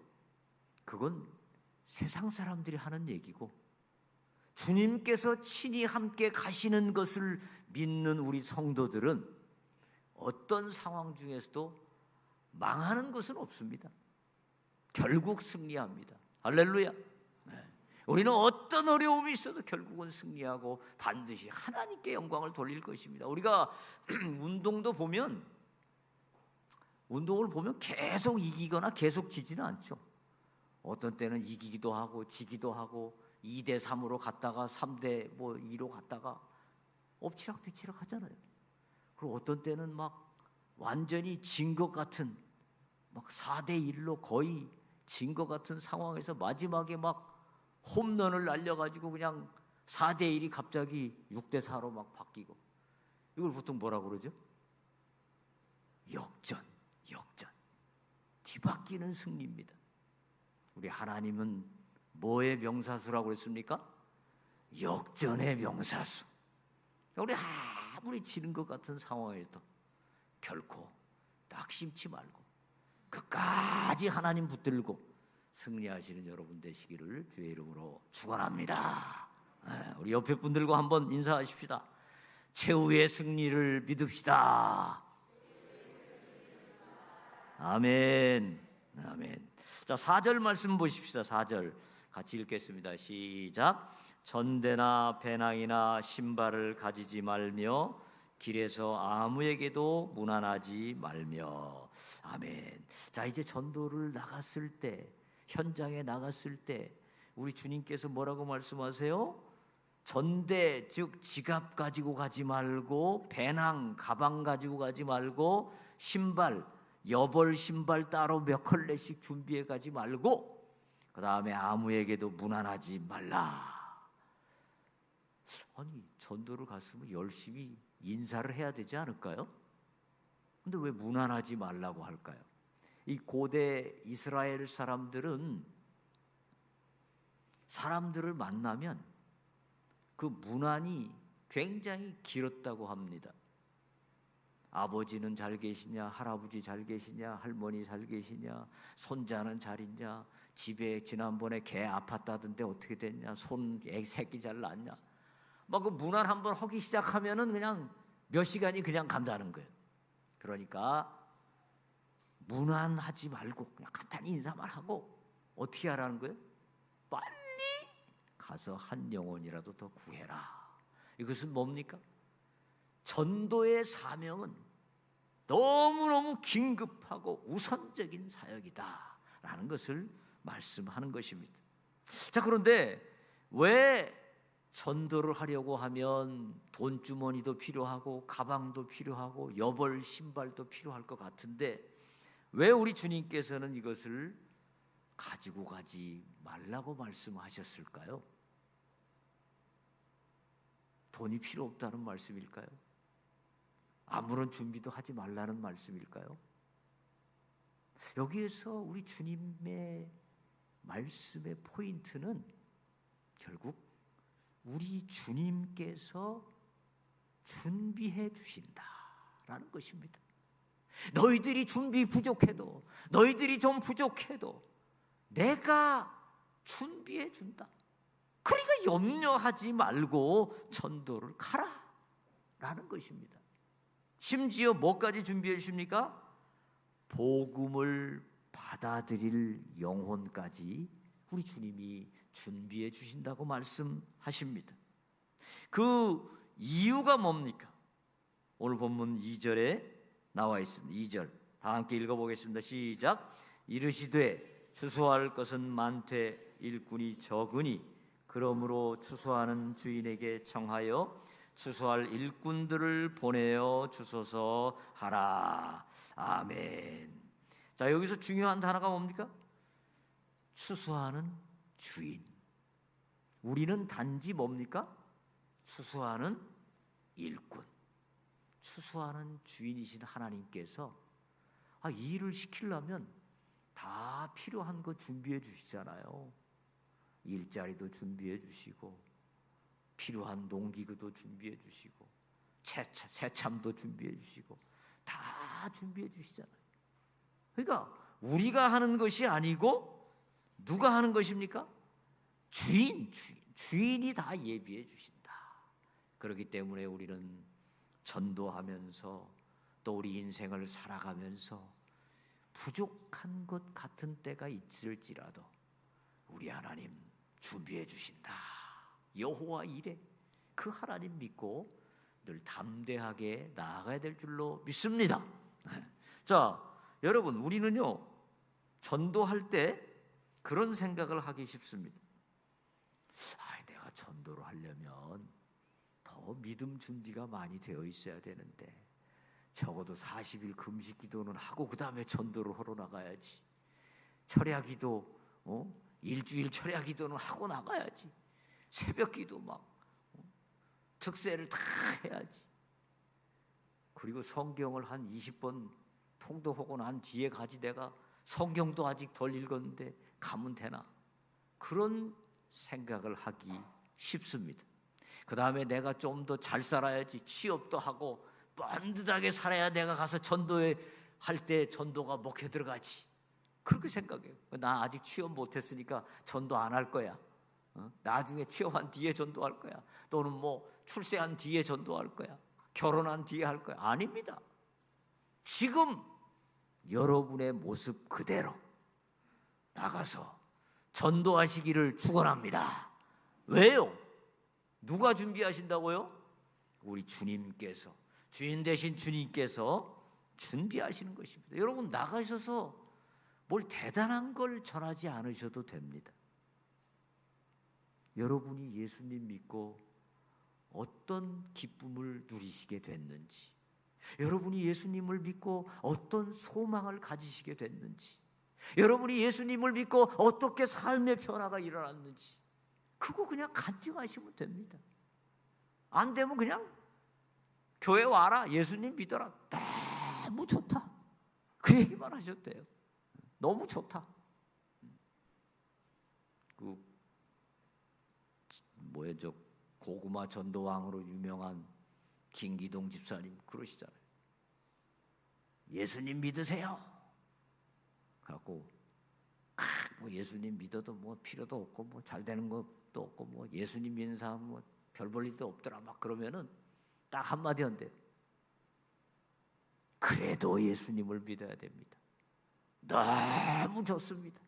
그건 세상 사람들이 하는 얘기고 주님께서 친히 함께 가시는 것을 믿는 우리 성도들은 어떤 상황 중에서도 망하는 것은 없습니다. 결국 승리합니다. 할렐루야. 우리는 어떤 어려움이 있어도 결국은 승리하고 반드시 하나님께 영광을 돌릴 것입니다. 우리가 운동을 보면 계속 이기거나 계속 지지는 않죠. 어떤 때는 이기기도 하고 지기도 하고 2대3으로 갔다가 3대2로 갔다가 엎치락뒤치락 하잖아요. 그리고 어떤 때는 막 완전히 진 것 같은 막 4대1로 거의 진 것 같은 상황에서 마지막에 막 홈런을 날려가지고 그냥 4대 1이 갑자기 6대 4로 막 바뀌고, 이걸 보통 뭐라고 그러죠? 역전. 뒤바뀌는 승리입니다. 우리 하나님은 뭐의 명사수라고 그랬습니까? 역전의 명사수. 우리 아무리 지는 것 같은 상황에도 결코 낙심치 말고 끝까지 하나님 붙들고 승리하시는 여러분 되시기를 주의 이름으로 축원합니다. 우리 옆에 분들과 한번 인사하십시다. 최후의 승리를 믿읍시다. 아멘. 자, 4절 말씀 보십시다. 4절 같이 읽겠습니다. 시작. 전대나 배낭이나 신발을 가지지 말며 길에서 아무에게도 무난하지 말며. 아멘. 자, 이제 전도를 나갔을 때, 현장에 나갔을 때 우리 주님께서 뭐라고 말씀하세요? 전대, 즉 지갑 가지고 가지 말고, 배낭, 가방 가지고 가지 말고, 신발, 여벌 신발 따로 몇 컬레씩 준비해 가지 말고, 그 다음에 아무에게도 무난하지 말라. 아니, 전도를 갔으면 열심히 인사를 해야 되지 않을까요? 근데 왜 무난하지 말라고 할까요? 이 고대 이스라엘 사람들은 사람들을 만나면 그 문안이 굉장히 길었다고 합니다. 아버지는 잘 계시냐, 할아버지 잘 계시냐, 할머니 잘 계시냐, 손자는 잘 있냐, 집에 지난번에 개 아팠다던데 어떻게 됐냐, 새끼 잘 낳았냐, 막 그 문안 한번 하기 시작하면은 그냥 몇 시간이 그냥 간다는 거예요. 그러니까 문안하지 말고 그냥 간단히 인사만 하고 어떻게 하라는 거예요? 빨리 가서 한 영혼이라도 더 구해라. 이것은 뭡니까? 전도의 사명은 너무너무 긴급하고 우선적인 사역이다라는 것을 말씀하는 것입니다. 자, 그런데 왜 전도를 하려고 하면 돈주머니도 필요하고 가방도 필요하고 여벌 신발도 필요할 것 같은데 왜 우리 주님께서는 이것을 가지고 가지 말라고 말씀하셨을까요? 돈이 필요 없다는 말씀일까요? 아무런 준비도 하지 말라는 말씀일까요? 여기에서 우리 주님의 말씀의 포인트는 결국 우리 주님께서 준비해 주신다라는 것입니다. 너희들이 준비 부족해도, 너희들이 좀 부족해도 내가 준비해 준다. 그러니까 염려하지 말고 전도를 가라라는 것입니다. 심지어 뭐까지 준비해 주십니까? 복음을 받아들일 영혼까지 우리 주님이 준비해 주신다고 말씀하십니다. 그 이유가 뭡니까? 오늘 본문 2절에 나와 있습니다. 2절 다 함께 읽어보겠습니다. 시작. 이르시되 추수할 것은 많되 일꾼이 적으니 그러므로 추수하는 주인에게 청하여 추수할 일꾼들을 보내어 주소서 하라. 아멘. 자, 여기서 중요한 단어가 뭡니까? 추수하는 주인. 우리는 단지 뭡니까? 추수하는 일꾼. 추수하는 주인이신 하나님께서 이 일을 시키려면 다 필요한 거 준비해 주시잖아요. 일자리도 준비해 주시고 필요한 농기구도 준비해 주시고 새참도 준비해 주시고 다 준비해 주시잖아요. 그러니까 우리가 하는 것이 아니고 누가 하는 것입니까? 주인이 다 예비해 주신다. 그렇기 때문에 우리는 전도하면서 또 우리 인생을 살아가면서 부족한 것 같은 때가 있을지라도 우리 하나님 준비해 주신다. 여호와 이레, 그 하나님 믿고 늘 담대하게 나아가야 될 줄로 믿습니다. 자, 여러분, 우리는요 전도할 때 그런 생각을 하기 쉽습니다. 내가 전도를 하려면 더 믿음 준비가 많이 되어 있어야 되는데 적어도 40일 금식 기도는 하고 그 다음에 전도를 하러 나가야지. 철야기도 일주일 철야기도는 하고 나가야지. 새벽기도 막 특세를 다 해야지. 그리고 성경을 한 20번 통독하고 난 뒤에 가지 내가 성경도 아직 덜 읽었는데 가면 되나? 그런 생각을 하기 쉽습니다. 그 다음에 내가 좀 더 잘 살아야지. 취업도 하고 뻔듯하게 살아야 내가 가서 전도회 할 때 전도가 먹혀 들어가지. 그렇게 생각해요. 나 아직 취업 못했으니까 전도 안 할 거야. 나중에 취업한 뒤에 전도할 거야. 또는 뭐 출세한 뒤에 전도할 거야. 결혼한 뒤에 할 거야. 아닙니다. 지금 여러분의 모습 그대로 나가서 전도하시기를 축원합니다. 왜요? 누가 준비하신다고요? 우리 주님께서, 주인 되신 주님께서 준비하시는 것입니다. 여러분 나가셔서 뭘 대단한 걸 전하지 않으셔도 됩니다. 여러분이 예수님 믿고 어떤 기쁨을 누리시게 됐는지, 여러분이 예수님을 믿고 어떤 소망을 가지시게 됐는지, 여러분이 예수님을 믿고 어떻게 삶의 변화가 일어났는지, 그거 그냥 간증하시면 됩니다. 안 되면 그냥 교회 와라, 예수님 믿어라, 너무 좋다, 그 얘기만 하셔도 돼요. 너무 좋다. 그 뭐예요, 저 고구마 전도왕으로 유명한 김기동 집사님 그러시잖아요. 예수님 믿으세요. 갖고 뭐 예수님 믿어도 뭐 필요도 없고 뭐 잘 되는 것도 없고 뭐 예수님 믿는 사람 뭐 별 볼 일도 없더라 막 그러면은 딱 한마디 한대. 그래도 예수님을 믿어야 됩니다. 너무 좋습니다.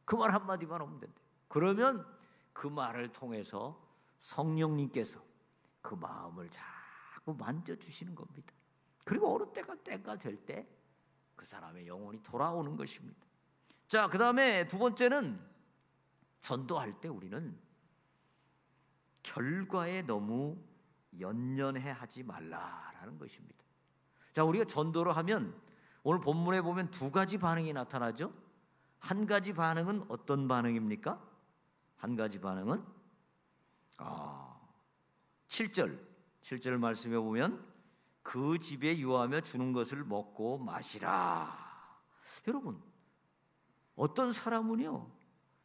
그 말 한마디만 하면 된대. 그러면 그 말을 통해서 성령님께서 그 마음을 자꾸 만져주시는 겁니다. 그리고 어느 때가 될 때 그 사람의 영혼이 돌아오는 것입니다. 자, 그 다음에 두 번째는 전도할 때 우리는 결과에 너무 연연해 하지 말라라는 것입니다. 자, 우리가 전도를 하면 오늘 본문에 보면 두 가지 반응이 나타나죠. 한 가지 반응은 어떤 반응입니까? 한 가지 반응은 7절 말씀에 보면 그 집에 유하며 주는 것을 먹고 마시라. 여러분, 어떤 사람은요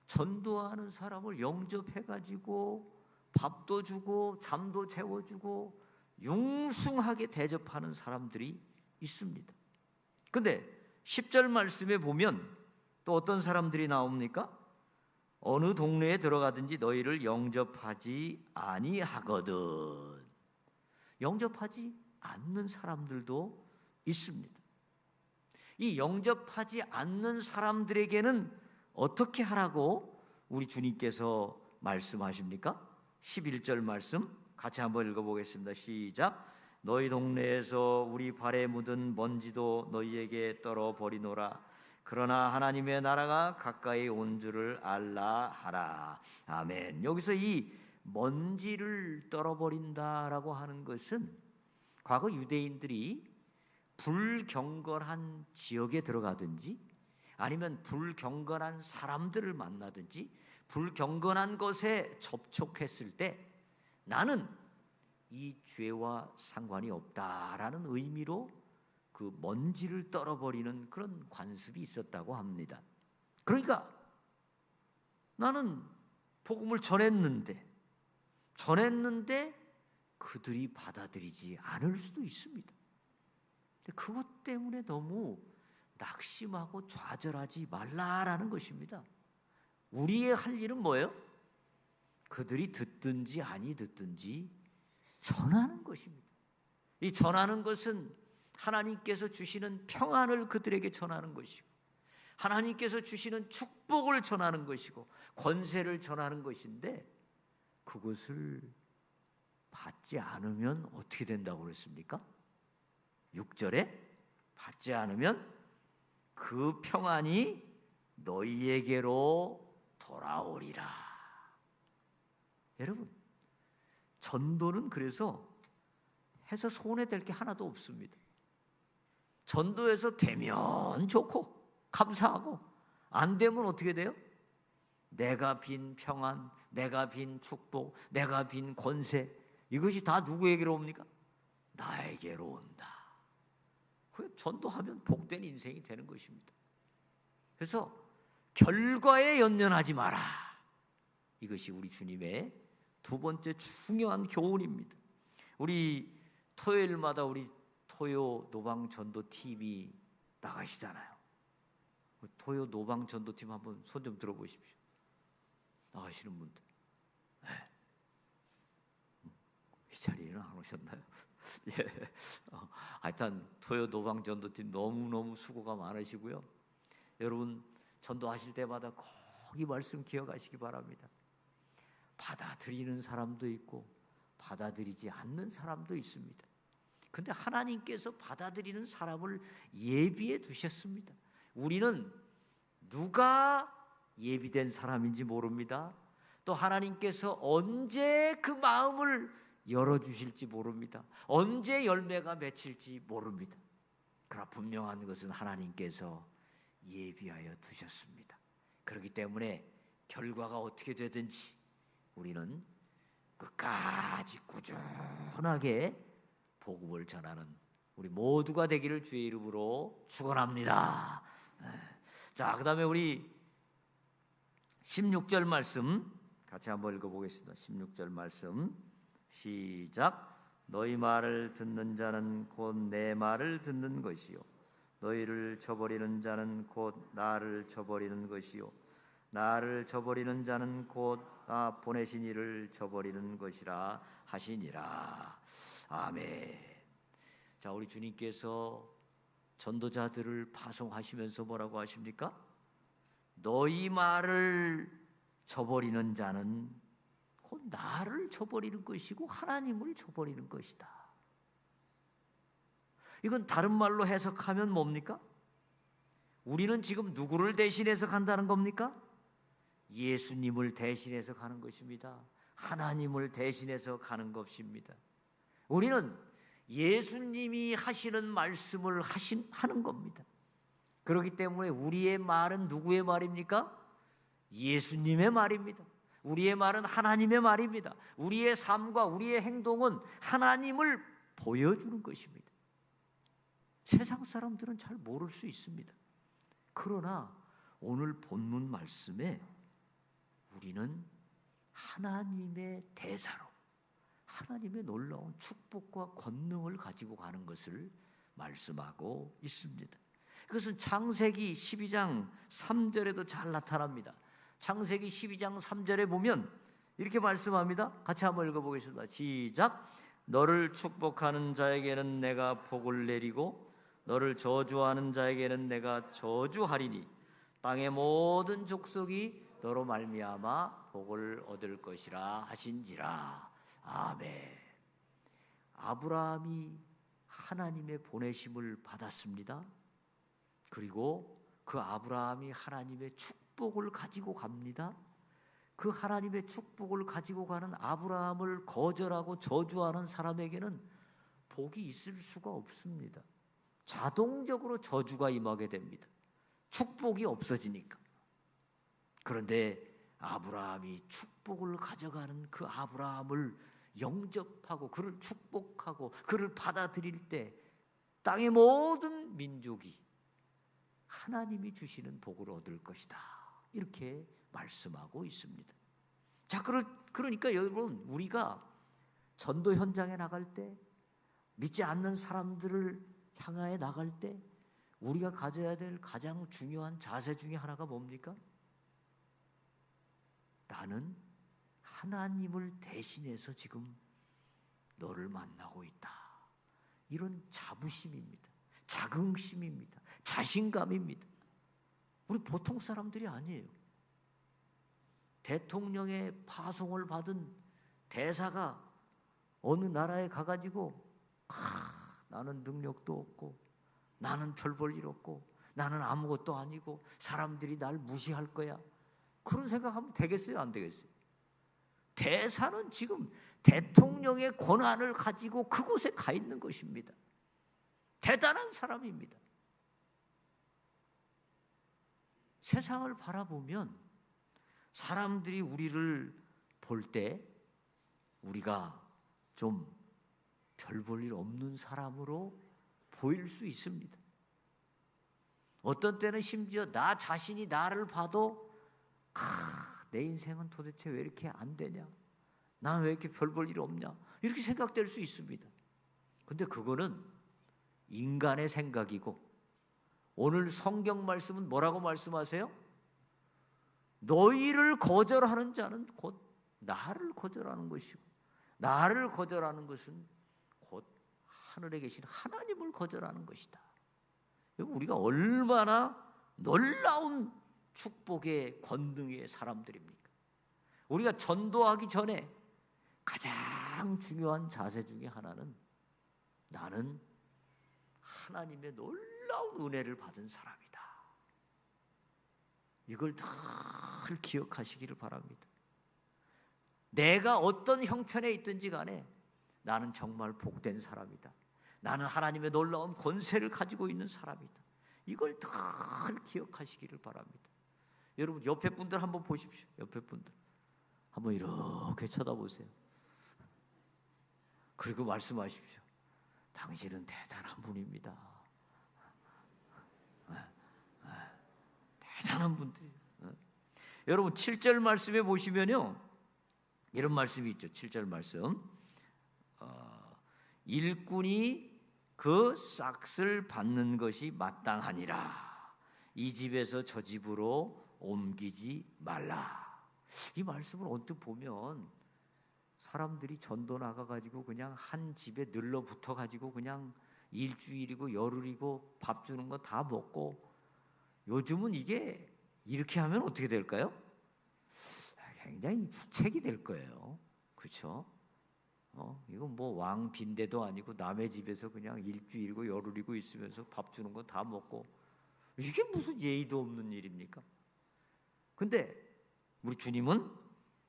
전도하는 사람을 영접해가지고 밥도 주고 잠도 재워주고 융숭하게 대접하는 사람들이 있습니다. 근데 10절 말씀에 보면 또 어떤 사람들이 나옵니까? 어느 동네에 들어가든지 너희를 영접하지 아니하거든. 영접하지 않는 사람들도 있습니다. 이 영접하지 않는 사람들에게는 어떻게 하라고 우리 주님께서 말씀하십니까? 11절 말씀 같이 한번 읽어보겠습니다. 시작. 너희 동네에서 우리 발에 묻은 먼지도 너희에게 떨어버리노라. 그러나 하나님의 나라가 가까이 온 줄을 알라 하라. 아멘. 여기서 이 먼지를 떨어버린다라고 하는 것은 과거 유대인들이 불경건한 지역에 들어가든지 아니면 불경건한 사람들을 만나든지 불경건한 것에 접촉했을 때 나는 이 죄와 상관이 없다라는 의미로 그 먼지를 떨어버리는 그런 관습이 있었다고 합니다. 그러니까 나는 복음을 전했는데 그들이 받아들이지 않을 수도 있습니다. 그것 때문에 너무 낙심하고 좌절하지 말라라는 것입니다. 우리의 할 일은 뭐예요? 그들이 듣든지 아니 듣든지 전하는 것입니다. 이 전하는 것은 하나님께서 주시는 평안을 그들에게 전하는 것이고 하나님께서 주시는 축복을 전하는 것이고 권세를 전하는 것인데 그것을 받지 않으면 어떻게 된다고 그랬습니까? 6절에 받지 않으면 그 평안이 너희에게로 돌아오리라. 여러분, 전도는 그래서 해서 손해될 게 하나도 없습니다. 전도해서 되면 좋고 감사하고 안 되면 어떻게 돼요? 내가 빈 평안, 내가 빈 축복, 내가 빈 권세 이것이 다 누구에게로 옵니까? 나에게로 온다. 전도하면 복된 인생이 되는 것입니다. 그래서 결과에 연연하지 마라. 이것이 우리 주님의 두 번째 중요한 교훈입니다. 우리 토요일마다 우리 토요 노방 전도 팀이 나가시잖아요. 토요 노방 전도 팀 한번 손 좀 들어보십시오. 나가시는 분들. 네. 이 자리에는 안 오셨나요? 예. 하여튼 토요 노방 전도팀 너무너무 수고가 많으시고요. 여러분 전도하실 때마다 꼭 이 말씀 기억하시기 바랍니다. 받아들이는 사람도 있고 받아들이지 않는 사람도 있습니다. 근데 하나님께서 받아들이는 사람을 예비해 두셨습니다. 우리는 누가 예비된 사람인지 모릅니다. 또 하나님께서 언제 그 마음을 열어주실지 모릅니다. 언제 열매가 맺힐지 모릅니다. 그러나 분명한 것은 하나님께서 예비하여 두셨습니다. 그렇기 때문에 결과가 어떻게 되든지 우리는 끝까지 꾸준하게 복음을 전하는 우리 모두가 되기를 주의 이름으로 축원합니다. 자, 그다음에 우리 16절 말씀 같이 한번 읽어보겠습니다. 16절 말씀 시작. 너희 말을 듣는 자는 곧 내 말을 듣는 것이요 너희를 저버리는 자는 곧 나를 저버리는 것이요 나를 저버리는 자는 곧 나 보내신 이를 저버리는 것이라 하시니라. 아멘. 자, 우리 주님께서 전도자들을 파송하시면서 뭐라고 하십니까? 너희 말을 저버리는 자는 곧 나를 저버리는 것이고 하나님을 저버리는 것이다. 이건 다른 말로 해석하면 뭡니까? 우리는 지금 누구를 대신해서 간다는 겁니까? 예수님을 대신해서 가는 것입니다. 하나님을 대신해서 가는 것입니다. 우리는 예수님이 하시는 말씀을 하는 겁니다. 그렇기 때문에 우리의 말은 누구의 말입니까? 예수님의 말입니다. 우리의 말은 하나님의 말입니다. 우리의 삶과 우리의 행동은 하나님을 보여주는 것입니다. 세상 사람들은 잘 모를 수 있습니다. 그러나 오늘 본문 말씀에 우리는 하나님의 대사로 하나님의 놀라운 축복과 권능을 가지고 가는 것을 말씀하고 있습니다. 그것은 창세기 12장 3절에도 잘 나타납니다. 창세기 12장 3절에 보면 이렇게 말씀합니다. 같이 한번 읽어보겠습니다. 시작. 너를 축복하는 자에게는 내가 복을 내리고 너를 저주하는 자에게는 내가 저주하리니 땅의 모든 족속이 너로 말미암아 복을 얻을 것이라 하신지라. 아멘. 아브라함이 하나님의 보내심을 받았습니다. 그리고 그 아브라함이 하나님의 축복을 가지고 갑니다. 그 하나님의 축복을 가지고 가는 아브라함을 거절하고 저주하는 사람에게는 복이 있을 수가 없습니다. 자동적으로 저주가 임하게 됩니다. 축복이 없어지니까. 그런데 아브라함이 축복을 가져가는 그 아브라함을 영접하고 그를 축복하고 그를 받아들일 때 땅의 모든 민족이 하나님이 주시는 복을 얻을 것이다. 이렇게 말씀하고 있습니다. 자, 그러니까 여러분 우리가 전도 현장에 나갈 때 믿지 않는 사람들을 향하여 나갈 때 우리가 가져야 될 가장 중요한 자세 중에 하나가 뭡니까? 나는 하나님을 대신해서 지금 너를 만나고 있다. 이런 자부심입니다. 자긍심입니다. 자신감입니다. 우리 보통 사람들이 아니에요. 대통령의 파송을 받은 대사가 어느 나라에 가가지고 나는 능력도 없고 나는 별 볼 일 없고 나는 아무것도 아니고 사람들이 날 무시할 거야. 그런 생각하면 되겠어요? 안 되겠어요? 대사는 지금 대통령의 권한을 가지고 그곳에 가 있는 것입니다. 대단한 사람입니다. 세상을 바라보면 사람들이 우리를 볼 때 우리가 좀 별 볼 일 없는 사람으로 보일 수 있습니다. 어떤 때는 심지어 나 자신이 나를 봐도 내 인생은 도대체 왜 이렇게 안 되냐? 난 왜 이렇게 별 볼 일 없냐? 이렇게 생각될 수 있습니다. 근데 그거는 인간의 생각이고, 오늘 성경 말씀은 뭐라고 말씀하세요? 너희를 거절하는 자는 곧 나를 거절하는 것이고, 나를 거절하는 것은 곧 하늘에 계신 하나님을 거절하는 것이다. 우리가 얼마나 놀라운 축복의 권능의 사람들입니까? 우리가 전도하기 전에 가장 중요한 자세 중에 하나는 나는 하나님의 놀라운 은혜를 받은 사람이다. 이걸 늘 기억하시기를 바랍니다. 내가 어떤 형편에 있든지 간에 나는 정말 복된 사람이다. 나는 하나님의 놀라운 권세를 가지고 있는 사람이다. 이걸 늘 기억하시기를 바랍니다. 여러분 옆에 분들 한번 보십시오. 옆에 분들 한번 이렇게 쳐다보세요. 그리고 말씀하십시오. 당신은 대단한 분입니다. 대단한 분들. 여러분 7절 말씀에 보시면요, 이런 말씀이 있죠. 7절 말씀. 일꾼이 그 싹을 받는 것이 마땅하니라. 이 집에서 저 집으로 옮기지 말라. 이 말씀을 언뜻 보면 사람들이 전도 나가가지고 그냥 한 집에 늘러붙어가지고 그냥 일주일이고 열흘이고 밥 주는 거 다 먹고, 요즘은 이게 이렇게 하면 어떻게 될까요? 굉장히 주책이 될 거예요. 그렇죠? 이건 뭐 왕 빈대도 아니고 남의 집에서 그냥 일주일이고 열흘이고 있으면서 밥 주는 거 다 먹고, 이게 무슨 예의도 없는 일입니까? 근데 우리 주님은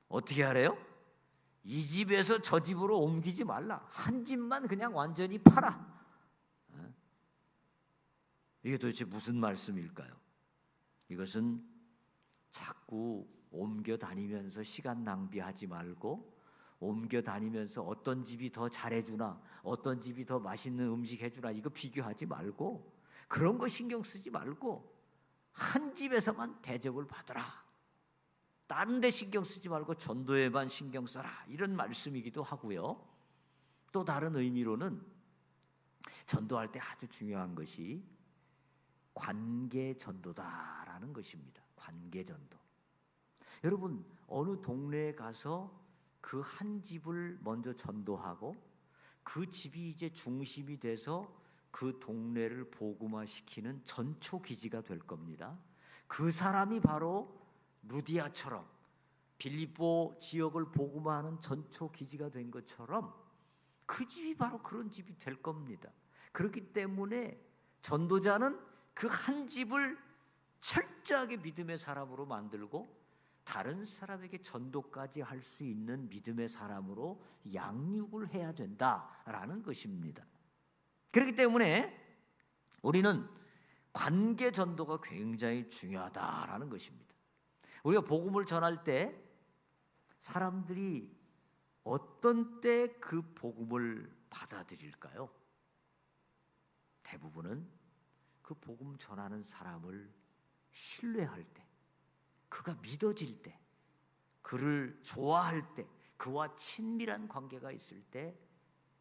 어떻게 하래요? 이 집에서 저 집으로 옮기지 말라. 한 집만 그냥 완전히 팔아. 이게 도대체 무슨 말씀일까요? 이것은 자꾸 옮겨 다니면서 시간 낭비하지 말고, 옮겨 다니면서 어떤 집이 더 잘해주나, 어떤 집이 더 맛있는 음식 해주나, 이거 비교하지 말고, 그런 거 신경 쓰지 말고 한 집에서만 대접을 받으라. 다른 데 신경 쓰지 말고 전도에만 신경 써라. 이런 말씀이기도 하고요. 또 다른 의미로는 전도할 때 아주 중요한 것이 관계 전도다라는 것입니다. 관계 전도. 여러분 어느 동네에 가서 그 한 집을 먼저 전도하고 그 집이 이제 중심이 돼서 그 동네를 복음화시키는 전초 기지가 될 겁니다. 그 사람이 바로 루디아처럼 빌립보 지역을 복음화하는 전초 기지가 된 것처럼 그 집이 바로 그런 집이 될 겁니다. 그렇기 때문에 전도자는 그 한 집을 철저하게 믿음의 사람으로 만들고 다른 사람에게 전도까지 할 수 있는 믿음의 사람으로 양육을 해야 된다라는 것입니다. 그렇기 때문에 우리는 관계 전도가 굉장히 중요하다라는 것입니다. 우리가 복음을 전할 때 사람들이 어떤 때 그 복음을 받아들일까요? 대부분은 그 복음 전하는 사람을 신뢰할 때, 그가 믿어질 때, 그를 좋아할 때, 그와 친밀한 관계가 있을 때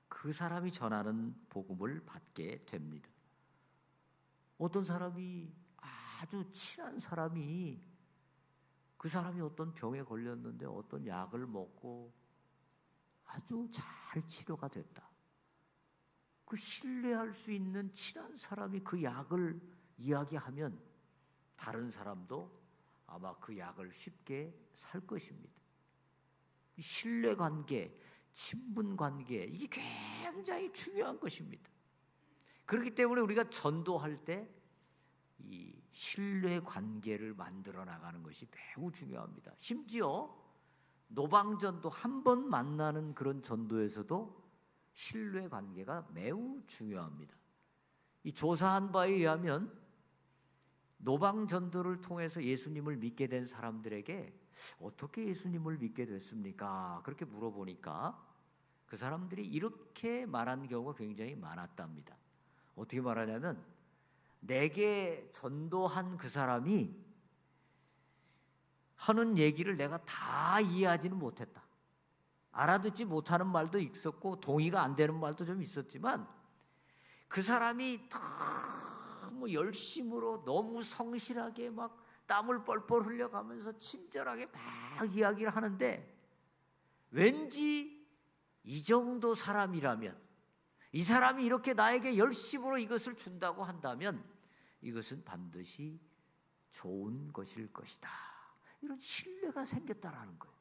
그 사람이 전하는 복음을 받게 됩니다. 어떤 사람이 아주 친한 사람이 그 사람이 어떤 병에 걸렸는데 어떤 약을 먹고 아주 잘 치료가 됐다. 그 신뢰할 수 있는 친한 사람이 그 약을 이야기하면 다른 사람도 아마 그 약을 쉽게 살 것입니다. 신뢰관계, 친분관계, 이게 굉장히 중요한 것입니다. 그렇기 때문에 우리가 전도할 때 이 신뢰관계를 만들어 나가는 것이 매우 중요합니다. 심지어 노방전도 한 번 만나는 그런 전도에서도 신뢰관계가 매우 중요합니다. 이 조사한 바에 의하면 노방전도를 통해서 예수님을 믿게 된 사람들에게 어떻게 예수님을 믿게 됐습니까? 그렇게 물어보니까 그 사람들이 이렇게 말한 경우가 굉장히 많았답니다. 어떻게 말하냐면 내게 전도한 그 사람이 하는 얘기를 내가 다 이해하지는 못했다. 알아듣지 못하는 말도 있었고 동의가 안 되는 말도 좀 있었지만 그 사람이 너무 열심으로 너무 성실하게 막 땀을 뻘뻘 흘려가면서 친절하게 막 이야기를 하는데 왠지 이 정도 사람이라면 이 사람이 이렇게 나에게 열심으로 이것을 준다고 한다면 이것은 반드시 좋은 것일 것이다. 이런 신뢰가 생겼다라는 거예요.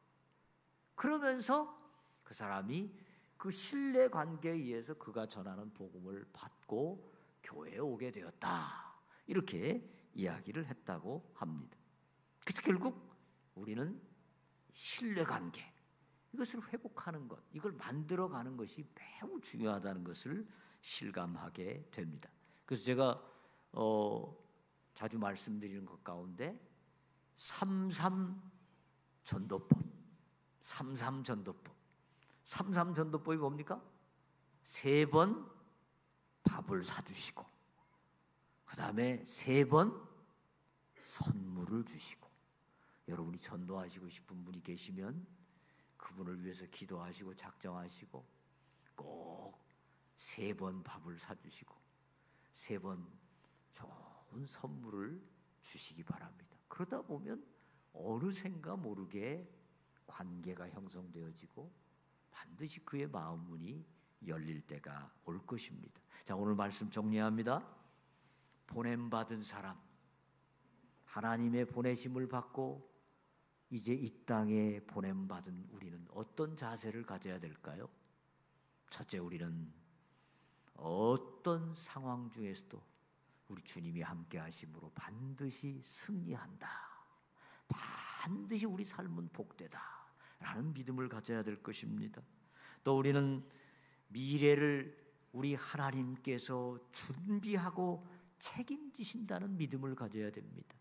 그러면서 그 사람이 그 신뢰 관계에 의해서 그가 전하는 복음을 받고 교회에 오게 되었다. 이렇게 이야기를 했다고 합니다. 그래서 결국 우리는 신뢰 관계 이것을 회복하는 것, 이걸 만들어가는 것이 매우 중요하다는 것을 실감하게 됩니다. 그래서 제가 자주 말씀드리는 것 가운데 33 전도법, 33 전도법, 33 전도법이 뭡니까? 3번 밥을 사주시고 그 다음에 3번 선물을 주시고, 여러분이 전도하시고 싶은 분이 계시면 그분을 위해서 기도하시고 작정하시고 꼭 3번 밥을 사주시고 3번 좋은 선물을 주시기 바랍니다. 그러다 보면 어느샌가 모르게 관계가 형성되어지고 반드시 그의 마음 문이 열릴 때가 올 것입니다. 자, 오늘 말씀 정리합니다. 보냄받은 사람, 하나님의 보내심을 받고 이제 이 땅에 보냄받은 우리는 어떤 자세를 가져야 될까요? 첫째, 우리는 어떤 상황 중에서도 우리 주님이 함께 하심으로 반드시 승리한다. 반드시 우리 삶은 복되다 라는 믿음을 가져야 될 것입니다. 또 우리는 미래를 우리 하나님께서 준비하고 책임지신다는 믿음을 가져야 됩니다.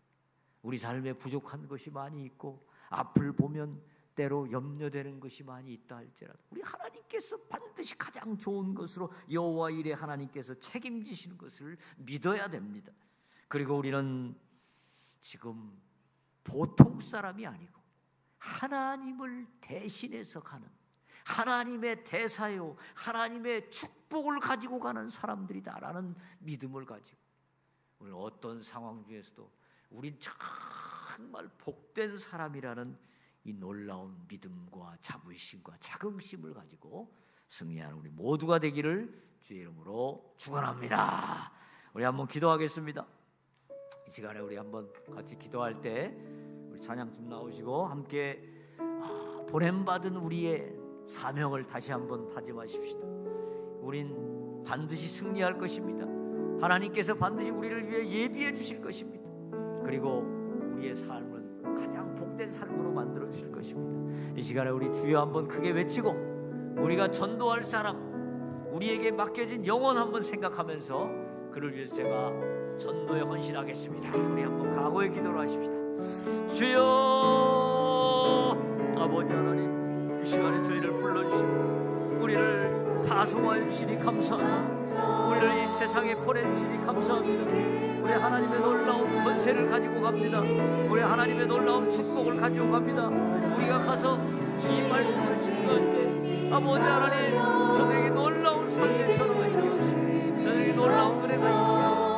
우리 삶에 부족한 것이 많이 있고 앞을 보면 때로 염려되는 것이 많이 있다 할지라도 우리 하나님께서 반드시 가장 좋은 것으로 여호와 일에 하나님께서 책임지시는 것을 믿어야 됩니다. 그리고 우리는 지금 보통 사람이 아니고 하나님을 대신해서 가는 하나님의 대사요 하나님의 축복을 가지고 가는 사람들이다라는 믿음을 가지고 우리는 어떤 상황 중에서도 우린 정말 복된 사람이라는 이 놀라운 믿음과 자부심과 자긍심을 가지고 승리하는 우리 모두가 되기를 주의 이름으로 축원합니다. 우리 한번 기도하겠습니다. 이 시간에 우리 한번 같이 기도할 때 우리 찬양팀 나오시고 함께 보냄받은 우리의 사명을 다시 한번 다짐하십시다. 우린 반드시 승리할 것입니다. 하나님께서 반드시 우리를 위해 예비해 주실 것입니다. 그리고 우리의 삶은 가장 복된 삶으로 만들어 주실 것입니다. 이 시간에 우리 주여 한번 크게 외치고 우리가 전도할 사람, 우리에게 맡겨진 영혼 한번 생각하면서 그를 위해서 제가 전도에 헌신하겠습니다. 우리 한번 각오의 기도를 하십시다. 주여, 아버지 하나님, 이 시간에 저희를 불러주시고 우리를 파송하여 주시니 감사합니다. 우리를 이 세상에 보내주시니 감사합니다. 우리 하나님의 놀라운 권세를 가지고 갑니다. 우리 하나님의 놀라운 축복을 가지고 갑니다. 우리가 가서 이 말씀을 증거할 때 아버지 하나님, 저들에게 놀라운 선대 변화가 있게 하시고 저들에게 놀라운 은혜가 있게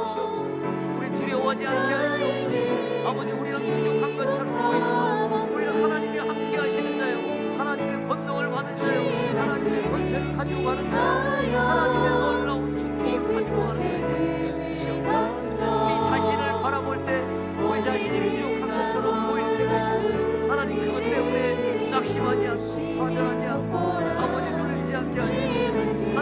하시옵소서. 우리 두려워하지 않게 하시옵소서. 아버지, 우리는 부족한 것처럼 보이지만 우리는 하나님이 함께 하시는 자요, 하나님의 권능을 받은 자요, 하나님의 권세를 가지고 가는 자요, 하나님의 놀라운 축복을 가지고 가는 자요. 주시옵소서. 우리 자신을 바라볼 때 우리 자신이 부족한 것처럼 보일 때가 있고 하나님, 그것 때문에 낙심하지 않고 좌절하지 않고 아버지 눌리지 않게 하시고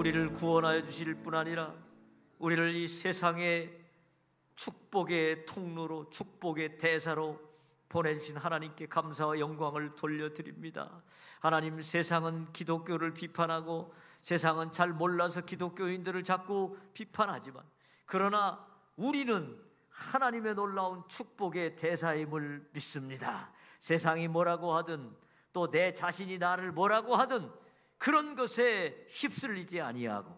우리를 구원하여 주실 뿐 아니라 우리를 이 세상의 축복의 통로로, 축복의 대사로 보내주신 하나님께 감사와 영광을 돌려드립니다. 하나님, 세상은 기독교를 비판하고 세상은 잘 몰라서 기독교인들을 자꾸 비판하지만, 그러나 우리는 하나님의 놀라운 축복의 대사임을 믿습니다. 세상이 뭐라고 하든 또 내 자신이 나를 뭐라고 하든 그런 것에 휩쓸리지 아니하고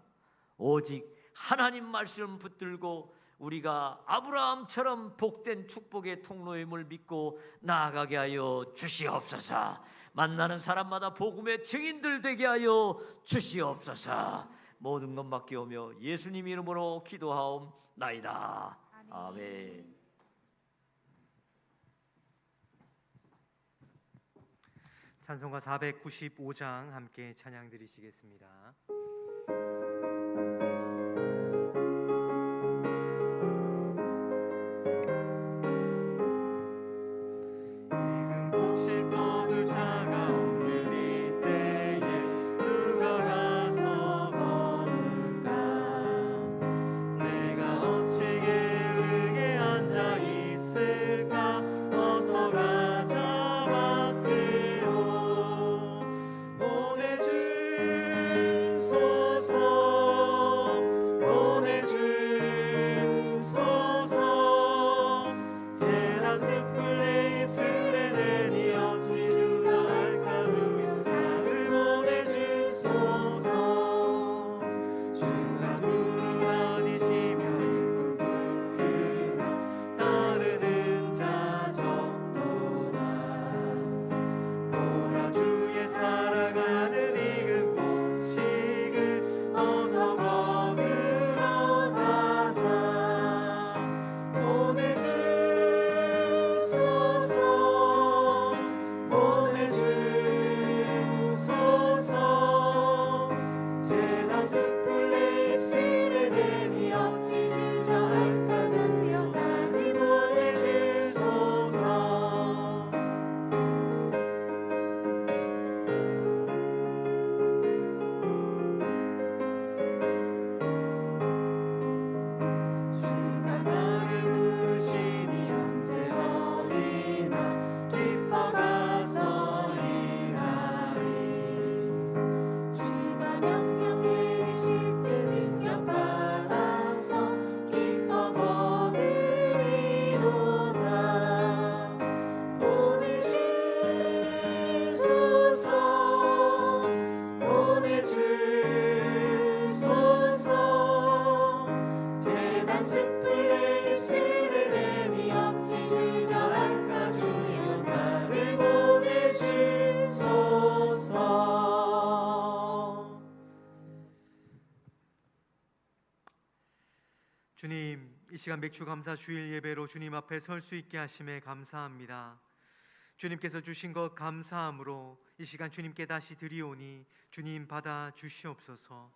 오직 하나님 말씀 붙들고 우리가 아브라함처럼 복된 축복의 통로임을 믿고 나아가게 하여 주시옵소서. 만나는 사람마다 복음의 증인들 되게 하여 주시옵소서. 모든 것 맡기오며 예수님 이름으로 기도하옵나이다. 아멘. 찬송가 495장 함께 찬양 드리시겠습니다. 주님, 이 시간 맥주감사 주일 예배로 주님 앞에 설 수 있게 하심에 감사합니다. 주님께서 주신 것 감사함으로 이 시간 주님께 다시 드리오니 주님 받아 주시옵소서.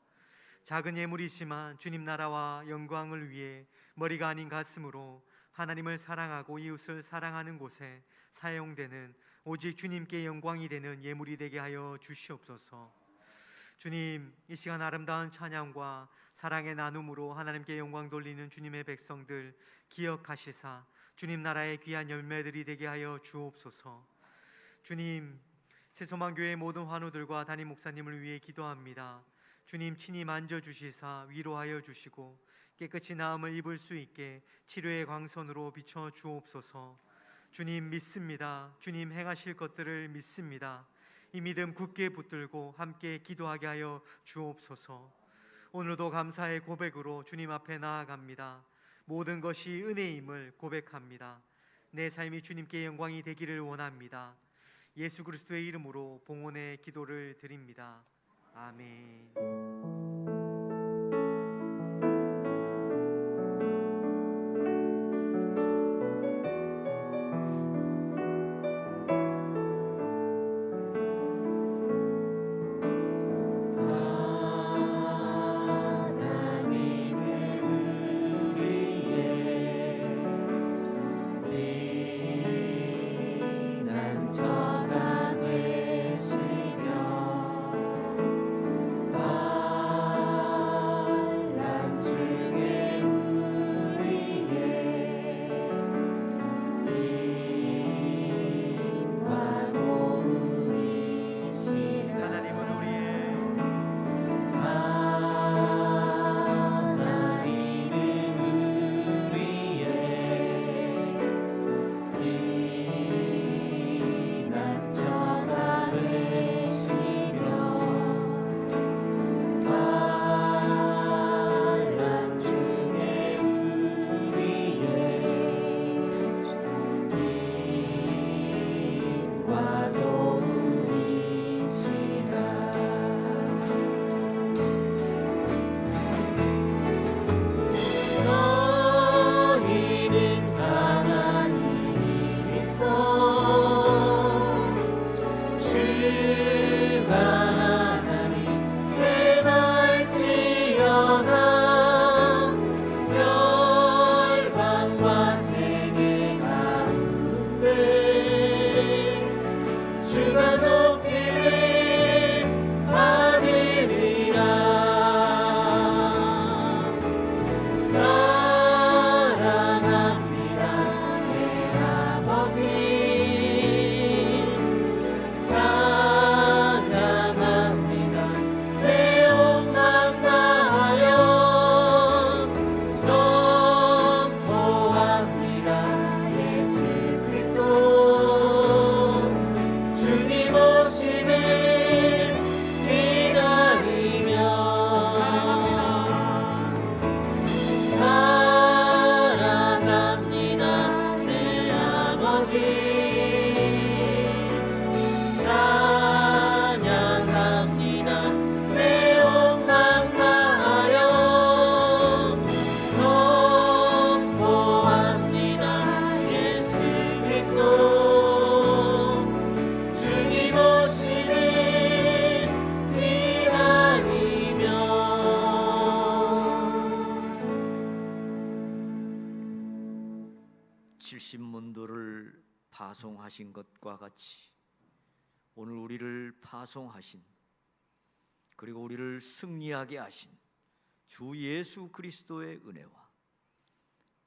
작은 예물이지만 주님 나라와 영광을 위해 머리가 아닌 가슴으로 하나님을 사랑하고 이웃을 사랑하는 곳에 사용되는 오직 주님께 영광이 되는 예물이 되게 하여 주시옵소서. 주님, 이 시간 아름다운 찬양과 사랑의 나눔으로 하나님께 영광 돌리는 주님의 백성들 기억하시사 주님 나라의 귀한 열매들이 되게 하여 주옵소서. 주님, 새소망교회 모든 환우들과 담임 목사님을 위해 기도합니다. 주님 친히 만져주시사 위로하여 주시고 깨끗이 나음을 입을 수 있게 치료의 광선으로 비춰 주옵소서. 주님 믿습니다. 주님 행하실 것들을 믿습니다. 이 믿음 굳게 붙들고 함께 기도하게 하여 주옵소서. 오늘도 감사의 고백으로 주님 앞에 나아갑니다. 모든 것이 은혜임을 고백합니다. 내 삶이 주님께 영광이 되기를 원합니다. 예수 그리스도의 이름으로 봉헌의 기도를 드립니다. 아멘. 불신문들을 파송하신 것과 같이 오늘 우리를 파송하신, 그리고 우리를 승리하게 하신 주 예수 그리스도의 은혜와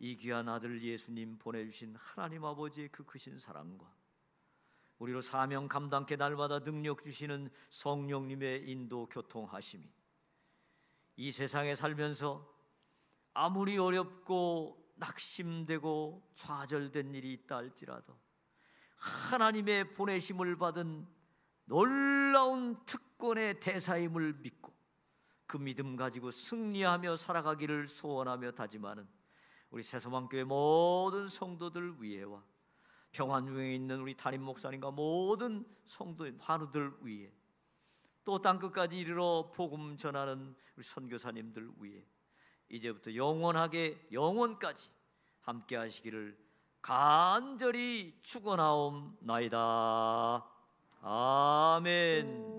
이 귀한 아들 예수님 보내주신 하나님 아버지의 그 크신 사랑과 우리로 사명 감당케 날마다 능력 주시는 성령님의 인도 교통하심이 이 세상에 살면서 아무리 어렵고 낙심되고 좌절된 일이 있다 할지라도 하나님의 보내심을 받은 놀라운 특권의 대사임을 믿고 그 믿음 가지고 승리하며 살아가기를 소원하며 다짐하는 우리 새소망교회 모든 성도들 위에와 평안 중에 있는 우리 담임 목사님과 모든 성도의 환우들 위에, 또 땅끝까지 이르러 복음 전하는 우리 선교사님들 위에 이제부터 영원하게 영원까지 함께 하시기를 간절히 축원하옵나이다. 아멘.